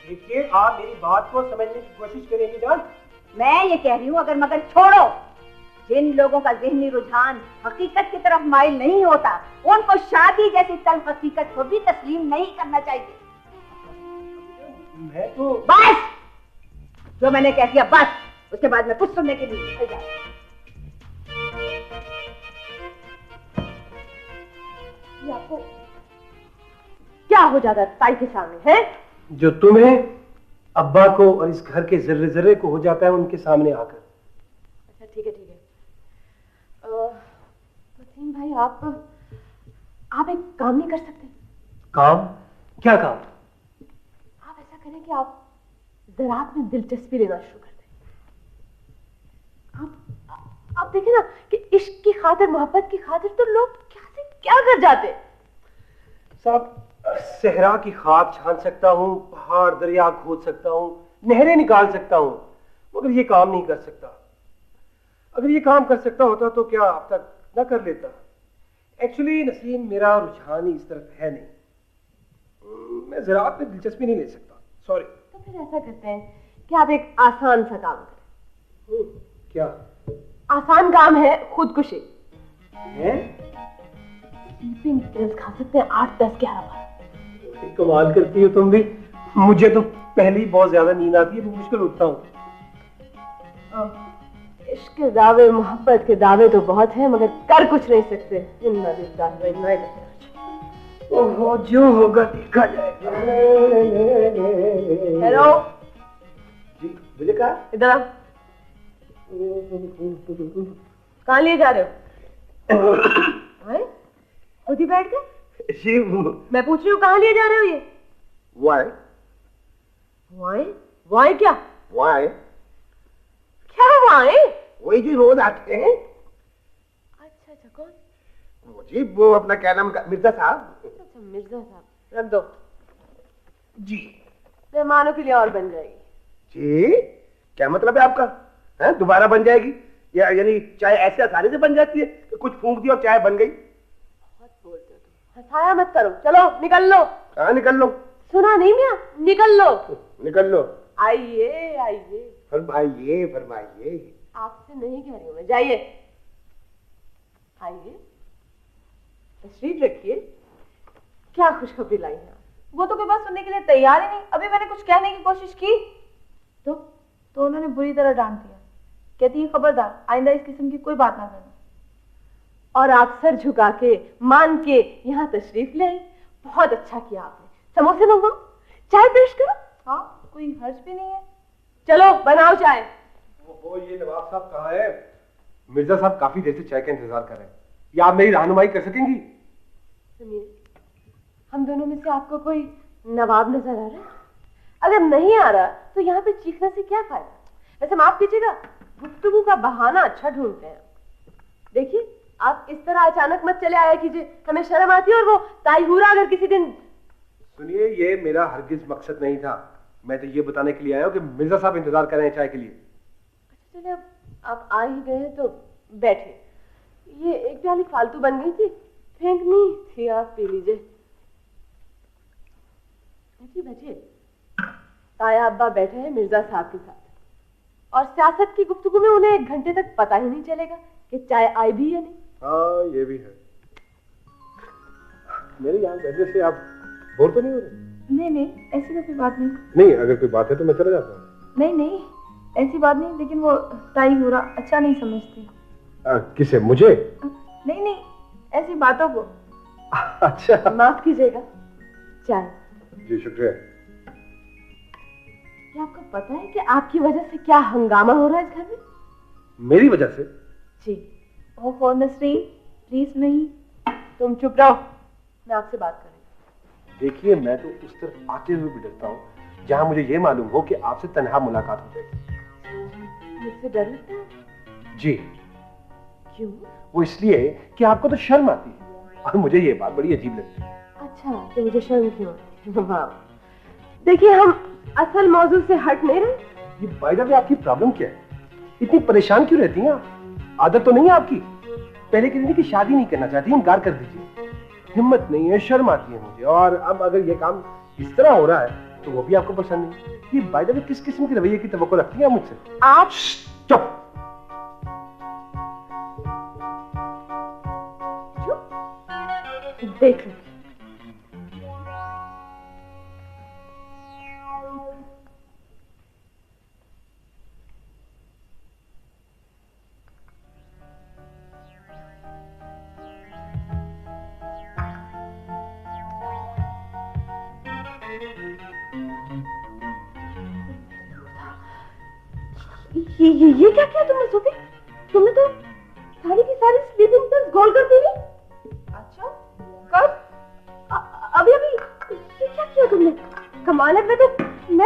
देखिए आप मेरी बात को समझने की कोशिश करेंगे जान। मैं ये कह रही हूँ अगर मगर छोड़ो, जिन लोगों का ज़हनी रुझान हकीकत की तरफ माइल नहीं होता, उनको शादी जैसी तल्ख हकीकत को भी तस्लीम नहीं करना चाहिए। मैं तो बस जो मैंने कह दिया बस, उसके बाद मैं कुछ सुनने के लिए निकल जाऊं। आपको क्या हो जाता है ताई के सामने है? जो तुम्हें, अब्बा को और इस घर के जर्रे जर्रे को हो जाता है उनके सामने आकर। अच्छा ठीक है ठीक है। वसीम भाई आप एक काम नहीं कर सकते? काम? क्या काम? आप ऐसा करें कि आप ज़रात में दिलचस्पी लेना शुरू कर दें। आप देखिए ना कि इश्क की खातिर, मोहब्बत की खातिर तो लोग क्या से क्या कर जाते। साहब, सहरा की खाक छान सकता हूँ, पहाड़ दरिया खोद सकता हूँ, नहरें निकाल सकता हूँ, मगर ये काम नहीं कर सकता। अगर ये काम कर सकता होता तो क्या अब तक ना कर लेता। एक्चुअली नसीम, मेरा रुझान ही इस तरफ है नहीं। मैं ज़राअत में दिलचस्पी नहीं ले सकता, सॉरी। तो फिर ऐसा करते हैं कि आप एक आसान सा काम करें। क्या आसान काम है? खुदकुशी है? स्लीपिंग पिल्स खा सकते हैं 8, 10, 11 बार। कमाल करती हो तुम भी। मुझे तो पहले ही बहुत ज्यादा नींद आती है, मुश्किल उठता हूँ। इश्क के दावे, मोहब्बत के दावे तो बहुत हैं, मगर कर कुछ नहीं सकते। इन्ना लिल्लाह व इन्ना इलैहि राजिऊन। ओहो, जो होगा देखा जाएगा। हेलो जी, मुझे कहा इधर आओ। कहाँ लिए जा रहे हो? खुद ही बैठ गए? जी, मैं पूछ रही हूँ कहाँ लिए जा रहे हो ये? वाई? वाई? वाई क्या? वाई? क्या वाई? वही जो रोज आते हैं। अच्छा अच्छा, कौन? वो जी, वो अपना क्या नाम, मिर्जा साहब। अच्छा, मिर्जा साहब। रख दो जी। मेहमानों के लिए और बन जाएगी। जी, क्या मतलब है आपका? है दोबारा बन जाएगी? या यानी चाय ऐसे आसानी से बन जाती है कि कुछ फूंक दिया और चाय बन गई? बहुत बोलते हो तुम। हंसाया मत करो, चलो निकल लो। कहाँ निकल लो? सुना नहीं मियां? निकल लो। निकल लो। आइए आइए। फरमाइए फरमाइए। आपसे नहीं कह रही हूँ मैं, जाइए। आइए, तशरीफ रखिए। क्या खुशखबरी लाई है? वो तो कोई बात सुनने के लिए तैयार ही नहीं। अभी मैंने कुछ कहने की कोशिश की तो उन्होंने बुरी तरह डांट दिया। कहती है खबरदार, आइंदा इस किस्म की कोई बात ना करना। और आप सर झुका के, मान के यहाँ तशरीफ ले आई। बहुत अच्छा किया आपने। समोसे मंगवाओ, चाय पेश करो। हाँ, कोई हर्ज भी नहीं है। चलो बनाओ चाय। वो ये नवाब साहब कहाँ है? मिर्जा साहब काफी देर से चाय का इंतजार कर रहे हैं। या आप मेरी रहनुमाई कर सकेंगी? सुनिए, हम दोनों में से आपको कोई नवाब नजर आ रहा है? अगर नहीं आ रहा तो यहाँ पे चीखने से क्या फायदा? वैसे माफ कीजिएगा, गुफ्तगू का बहाना अच्छा ढूंढते हैं। देखिए, आप इस तरह अचानक मत चले आया कीजिए, हमें शर्म आती है। और वो ताईहूरा अगर किसी दिन... सुनिए, ये मेरा हरगिज मकसद नहीं था। मैं तो ये बताने के लिए आया हूँ कि मिर्जा साहब इंतजार कर रहे हैं चाय के लिए। अच्छा चलिए, अब आप आ ही गए हैं तो बैठे। ये एक प्याली फालतू बन गई थी, फेंकनी थी, आप पी लीजिए। बैठिए बैठिए। ताया अब्बा बैठे हैं मिर्जा साहब के साथ, और सियासत की गुफ्तगू में उन्हें 1 घंटे तक पता ही नहीं चलेगा कि चाय आई भी या नहीं। हाँ, ये भी है। मेरे यहाँ बैठने से आप बोर तो नहीं हो रहे? नहीं नहीं, ऐसी तो कोई बात नहीं। नहीं, अगर कोई बात है तो मैं चला जाता हूँ। नहीं नहीं, ऐसी बात नहीं, लेकिन वो ताईहूरा अच्छा नहीं समझती। किसे? मुझे? नहीं नहीं, ऐसी बातों को। अच्छा, माफ कीजिएगा, चाय। जी शुक्रिया। क्या आपको पता है कि आपकी वजह से क्या हंगामा हो रहा है इस घर में? मेरी वजह से? जी। ओहो नसरीन, प्लीज नहीं। तुम चुप रहो, मैं आपसे बात कर रही हूँ। देखिए, मैं तो उस तरफ आते हुए भी डरता हूँ जहाँ मुझे ये मालूम हो कि आपसे तन्हा मुलाकात हो जाएगी। मुझसे डर लगता है? जी। क्यों? वो इसलिए कि आपको तो शर्म आती है, और मुझे ये बात बड़ी अजीब लगती है। अच्छा, तो मुझे शर्म क्यों आती है? वाह। देखिए, हम असल मौजू से हट नहीं रहे। ये बाय द वे आपकी प्रॉब्लम क्या है? इतनी परेशान क्यों रहती हैं आप? आदत तो नहीं है आपकी? पहले कह रही थी कि शादी नहीं करना चाहती, इनकार कर दीजिए। हिम्मत नहीं है, शर्म आती है मुझे, और अब अगर ये काम इस तरह हो रहा है तो वो भी आपको पसंद नहीं। ये बाय द वे किस किस्म के रवैये की तवक्को रखती हैं मुझसे? आप चुप। देख लो। ये क्या किया तुमने सोफी? तुमने तो सारी की सारी स्लीपिंग पिल्स गोल कर दी। अच्छा, कब? अभी अभी। ये क्या किया तुमने? कमाल है, मैं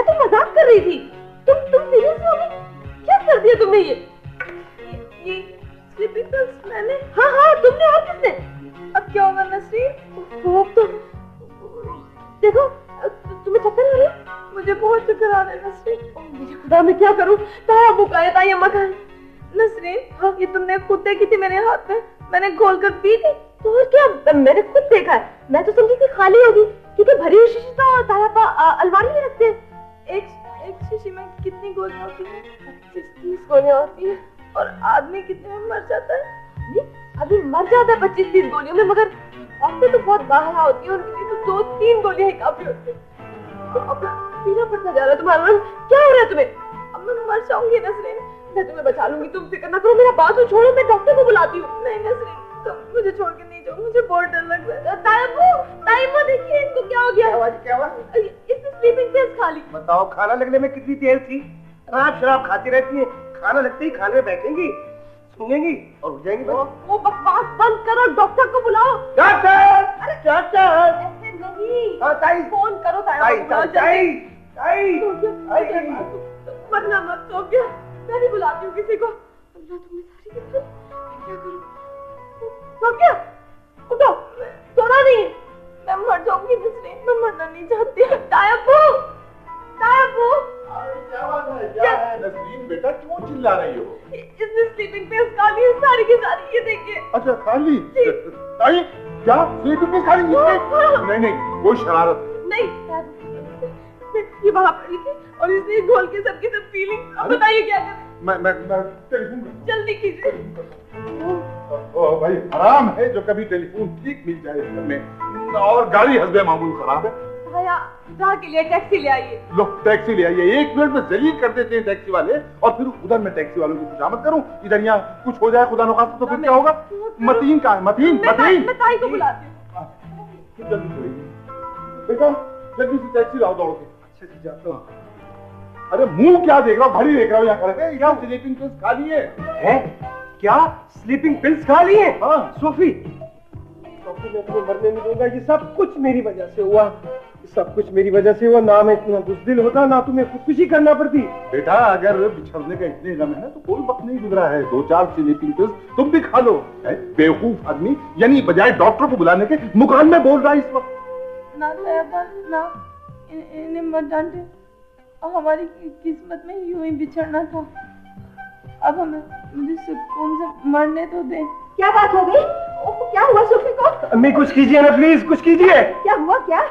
तो मजाक कर रही थी। तुम सीरियस हो गई? क्या कर दिया तुमने ये स्लीपिंग पिल्स मैंने। हाँ तुमने, और किसने? अब क्या होगा नसरीन? वो तो देखो, तुम्हें चक्कर आ रहे हैं? मुझे बहुत चक्कर आ रहे हैं नसरीन। मुझे खुदा मैं क्या करूं? ताया बुकाया ताई अम्मा का नसरीन, ये तुमने खुद देखी थी मेरे हाथ में, मैंने घोल कर पी थी। तो और क्या, मैंने खुद देखा है। मैं तो समझी थी खाली होगी, क्योंकि भरी हुई शीशी तो ताया पा अलमारी में रखते हैं। एक शीशी में कितनी गोलियां होती हैं? 25-30 गोलियां होती हैं। और आदमी कितने में मर जाता है? अभी मर जाता है 25-30 गोलियों में, मगर औरतें तो बहुत बाहर होती हैं, उनके लिए तो 2-3 गोलियां ही काफी होती हैं। तो अब पीना पड़ता जा रहा है तुम्हारा। क्या हो रहा है तुम्हें? अब मैं मर जाऊंगी नसरीन। मैं तुम्हें बचा लूंगी, तुम फिक्र ना करो। मेरा बात तो छोड़ो, मैं डॉक्टर को बुलाती हूँ। नहीं नसरीन, तुम मुझे छोड़ के नहीं जाओ, मुझे बहुत डर लग रहा है। ताइमो देखिए इनको क्या हो गया। क्या हुआ? इसने स्लीपिंग पिल्स खा ली। बताओ, खाना लगने में कितनी देर थी? रात शराब खाती रहती है, खाना लगते ही खाने में बैठेंगी, सूंघेंगी और उठ जाएंगी। वो बकवास बंद करो, डॉक्टर को बुलाओ। डॉक्टर! डॉक्टर! ऐसे नहीं। हाँ, ताई। फोन करो ताई को बुलाओ। मरना मत, तो क्या? मैं नहीं बुलाती हूँ किसी को। अल्लाह तुम्हें सारी किस्मत। क्या करूँ? तो क्या? उठो, सोना नहीं। मैं मर जाऊंगी नसरीन, मैं मरना नहीं चाहती। तायबू, क्या बात है? क्या है नसरीन बेटा, क्यों चिल्ला रही हो? इसने स्लीपिंग पिल्स खा ली सारी की सारी, ये देखिए। अच्छा, खा ली? ताई, क्या स्लीपिंग पिल्स खा ली इसने? नहीं, वो शरारत। नहीं, ये वहाँ पड़ी थी और इसने घोल के सबकी सब पी ली। अब बताइए क्या करें? मैं टेलीफोन जल्दी कीजिए। ओ भाई, हराम है जो कभी टेलीफोन ठीक मिल जाए इस घर में, और गाड़ी हस्बे मामूल खराब है। भैया, जा के लिए टैक्सी ले आइए। लो, टैक्सी ले आइए। 1 मिनट में जलील कर देते हैं टैक्सी वाले, और फिर उधर मैं टैक्सी वालों की खुशामद करूं, इधर यहाँ कुछ हो जाए खुदा न खास्ता, तो फिर क्या होगा? मतीन का है, मतीन। मैं ताई को बुलाती हूँ। बेटा, जल्दी से टैक्सी लाओ दौड़ के। अच्छा जी, जाता हूँ। अरे मुंह क्या देख रहा हूँ, घड़ी देख रहा हूँ यहाँ करके। क्या स्लीपिंग पिल्स खा लिए हैं? क्या स्लीपिंग पिल्स खा लिए? हाँ। सोफी, मैं तुम्हें मरने नहीं दूंगा। ये सब कुछ मेरी वजह से हुआ, सब कुछ मेरी वजह से हुआ। ना मैं इतना बुज़दिल होता, ना तुम्हें खुदकुशी करना पड़ती। बेटा, अगर बिछड़ने का इतने गम है ना, तो कोई वक्त नहीं गुजरा है। 2-4 स्लीपिंग पिल्स तुम भी खा लो। बेवकूफ आदमी, यानी बजाय डॉक्टर को बुलाने के मुकाम में बोल रहा है इस वक्त। ना ना, इन्हें मत डांटे। हमारी किस्मत में यूं ही बिछड़ना था। अब हमें मुझे सुकून से मरने तो दे। क्या बात हो गई? क्या हुआ सोफी को? अम्मी, कुछ कीजिए ना प्लीज, कुछ कीजिए। क्या हुआ? क्या?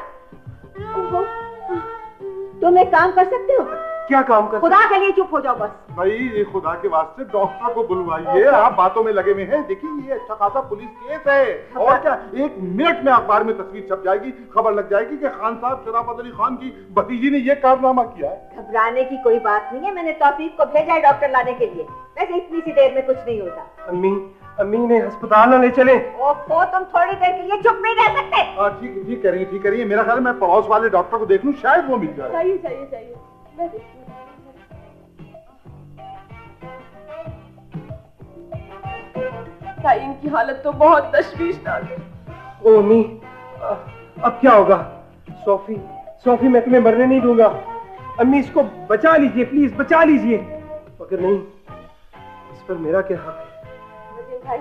तुम एक काम कर सकते हो? क्या काम कर? खुदा के लिए चुप हो जाओ बस। भाई, ये खुदा के वास्ते डॉक्टर को बुलवाइए। आप बातों में लगे हुए हैं। देखिए, ये अच्छा खासा पुलिस केस है, और क्या 1 मिनट में अखबार में तस्वीर छप जाएगी, खबर लग जाएगी कि खान साहब शराफत अली खान की भतीजी ने ये कारनामा किया है। घबराने की कोई बात नहीं है, मैंने तौफीक को भेजा है डॉक्टर लाने के लिए। वैसे इतनी सी देर में कुछ नहीं होता। अम्मी ने अस्पताल न ले चले। ओहो, तुम थोड़ी देर के लिए चुप नहीं रह सकते। ठीक करिए। मेरा ख्याल है मैं पड़ोस वाले डॉक्टर को देख लूं, शायद वो मिल जाए। चाहिए। ताई, इनकी हालत तो बहुत तशवीशनाक है। ओ अम्मी, अब क्या होगा? सोफी, मैं तुम्हें मरने नहीं दूंगा। अम्मी, इसको बचा लीजिए प्लीज, बचा लीजिए। मगर नहीं, इस पर मेरा क्या हक है? भाई,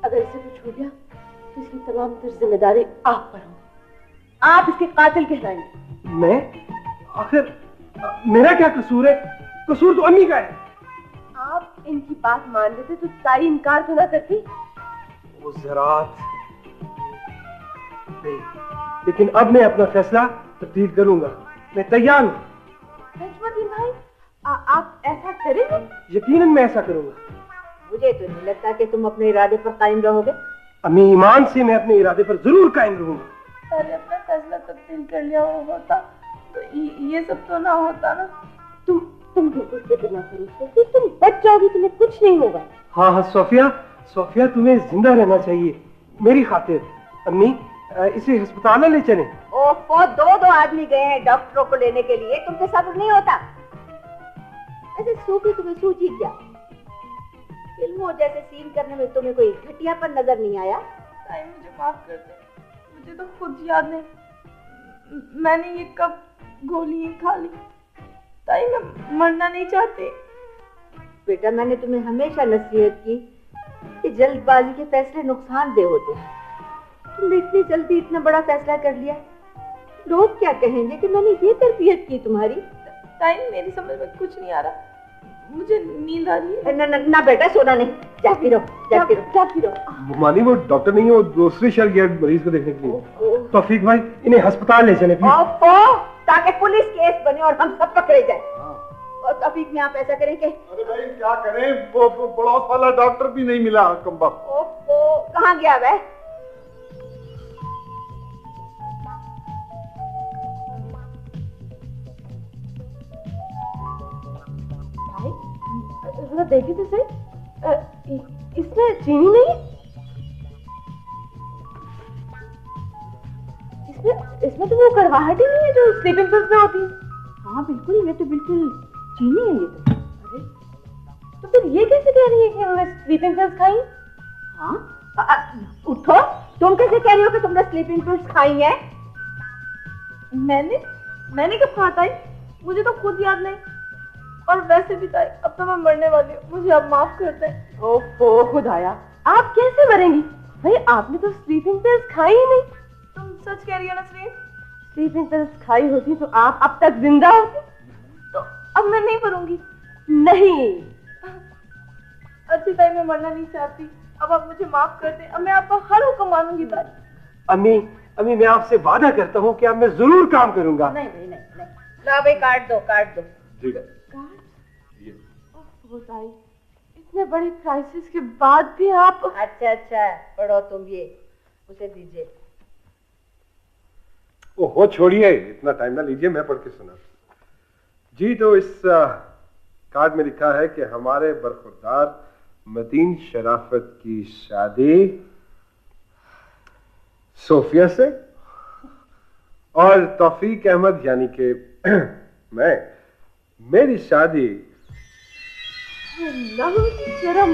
अगर इसे कुछ हो गया तो इसकी तमाम जिम्मेदारी आप पर होगी। आप इसके कातिल कहलाएंगे। मैं? आखिर मेरा क्या कसूर है? कसूर तो अम्मी का है। आप इनकी बात मान लेते तो ताई इनकार तो ना करती। वो ज़रात नहीं, लेकिन अब मैं अपना फैसला तब्दील करूंगा। मैं तैयार हूँ। नजमुद्दीन भाई, आप ऐसा करेंगे? यकीनन मैं ऐसा करूंगा। मुझे तो नहीं लगता कि तुम अपने इरादे पर कायम रहोगे। अम्मी, ईमान से मैं अपने इरादे पर जरूर कायम रहूंगा। पहले अपना फैसला तब्दील कर लिया होता तो ये सब तो ना होता ना। तुम बिल्कुल फिक्र ना करो, तुम बच जाओगी, तुम्हें कुछ नहीं होगा। हाँ, सोफिया, तुम्हें जिंदा रहना चाहिए मेरी खातिर। अम्मी, इसे अस्पताल ले चलें। ओहो, 2 आदमी गए हैं डॉक्टरों को लेने के लिए, तुमसे सब्र नहीं होता। ऐसे सोफी, तुम्हें सूझी क्या? फिल्मों जैसे सीन करने में तुम्हें कोई घटियापन नजर नहीं आया? ताई, मुझे माफ कर दे, मुझे तो खुद याद नहीं मैंने ये कब गोलियां खा ली। ताई मैं मरना नहीं चाहती। बेटा मैंने तुम्हें हमेशा नसीहत की कि जल्दबाजी के फैसले नुकसानदेह होते हैं। तुमने इतनी जल्दी इतना बड़ा फैसला कर लिया, लोग क्या कहेंगे कि मैंने ये तरबियत की तुम्हारी। ताई मेरी समझ में कुछ नहीं आ रहा, मुझे नींद आ रही है। ना बेटा सोना नहीं, जाती रहो। मानी वो डॉक्टर नहीं है, वो दूसरे शहर गया मरीज को देखने के लिए। तौफीक भाई इन्हें अस्पताल ले चले ताकि पुलिस केस बने और हम सब पकड़े जाए। और तौफीक में आप ऐसा करें कि अरे भाई क्या करें, वो पड़ोस वाला डॉक्टर भी नहीं मिला कमबख्त। कहाँ गया वह? जरा देखिए तो सही, इसमें चीनी नहीं है। इसमें तो वो कड़वाहट ही नहीं है जो स्लीपिंग पिल्स में होती है। हाँ बिल्कुल, ये तो बिल्कुल चीनी है ये तो। अरे तो फिर ये कैसे कह रही है कि हमने स्लीपिंग पिल्स खाई? हाँ उठो, तुम कैसे कह रही हो कि तुमने स्लीपिंग पिल्स खाई है? मैंने कब कहा ताई? मुझे तो खुद याद नहीं। और वैसे भी ताई अब तो मैं मरने वाली हूँ, मुझे अब माफ कर दें। ओहो खुदाया, आप कैसे मरेंगी भाई? आपने तो स्लीपिंग पिल्स खाई ही नहीं। तुम सच कह रही हो नसरीन? स्लीपिंग पिल्स खाई होती तो आप अब तक जिंदा होती। तो अब मैं नहीं मरूंगी। नहीं अच्छी ताई मैं मरना नहीं चाहती, अब आप मुझे माफ कर दें। अब मैं आपका हर हुक्म मानूंगी ताई। अम्मी मैं आपसे वादा करता हूँ कि अब मैं जरूर काम करूंगा। नहीं। ला भाई काट दो। ठीक है। ताई इतने बड़े क्राइसिस के बाद भी आप। अच्छा पढ़ो तुम, ये उसे दीजिए। ओहो छोड़िए, इतना टाइम ना लीजिए, मैं पढ़ के सुना जी। तो इस कार्ड में लिखा है कि हमारे बरखुरदार मतीन शराफत की शादी सोफिया से और तौफीक अहमद यानी कि मेरी शादी शर्म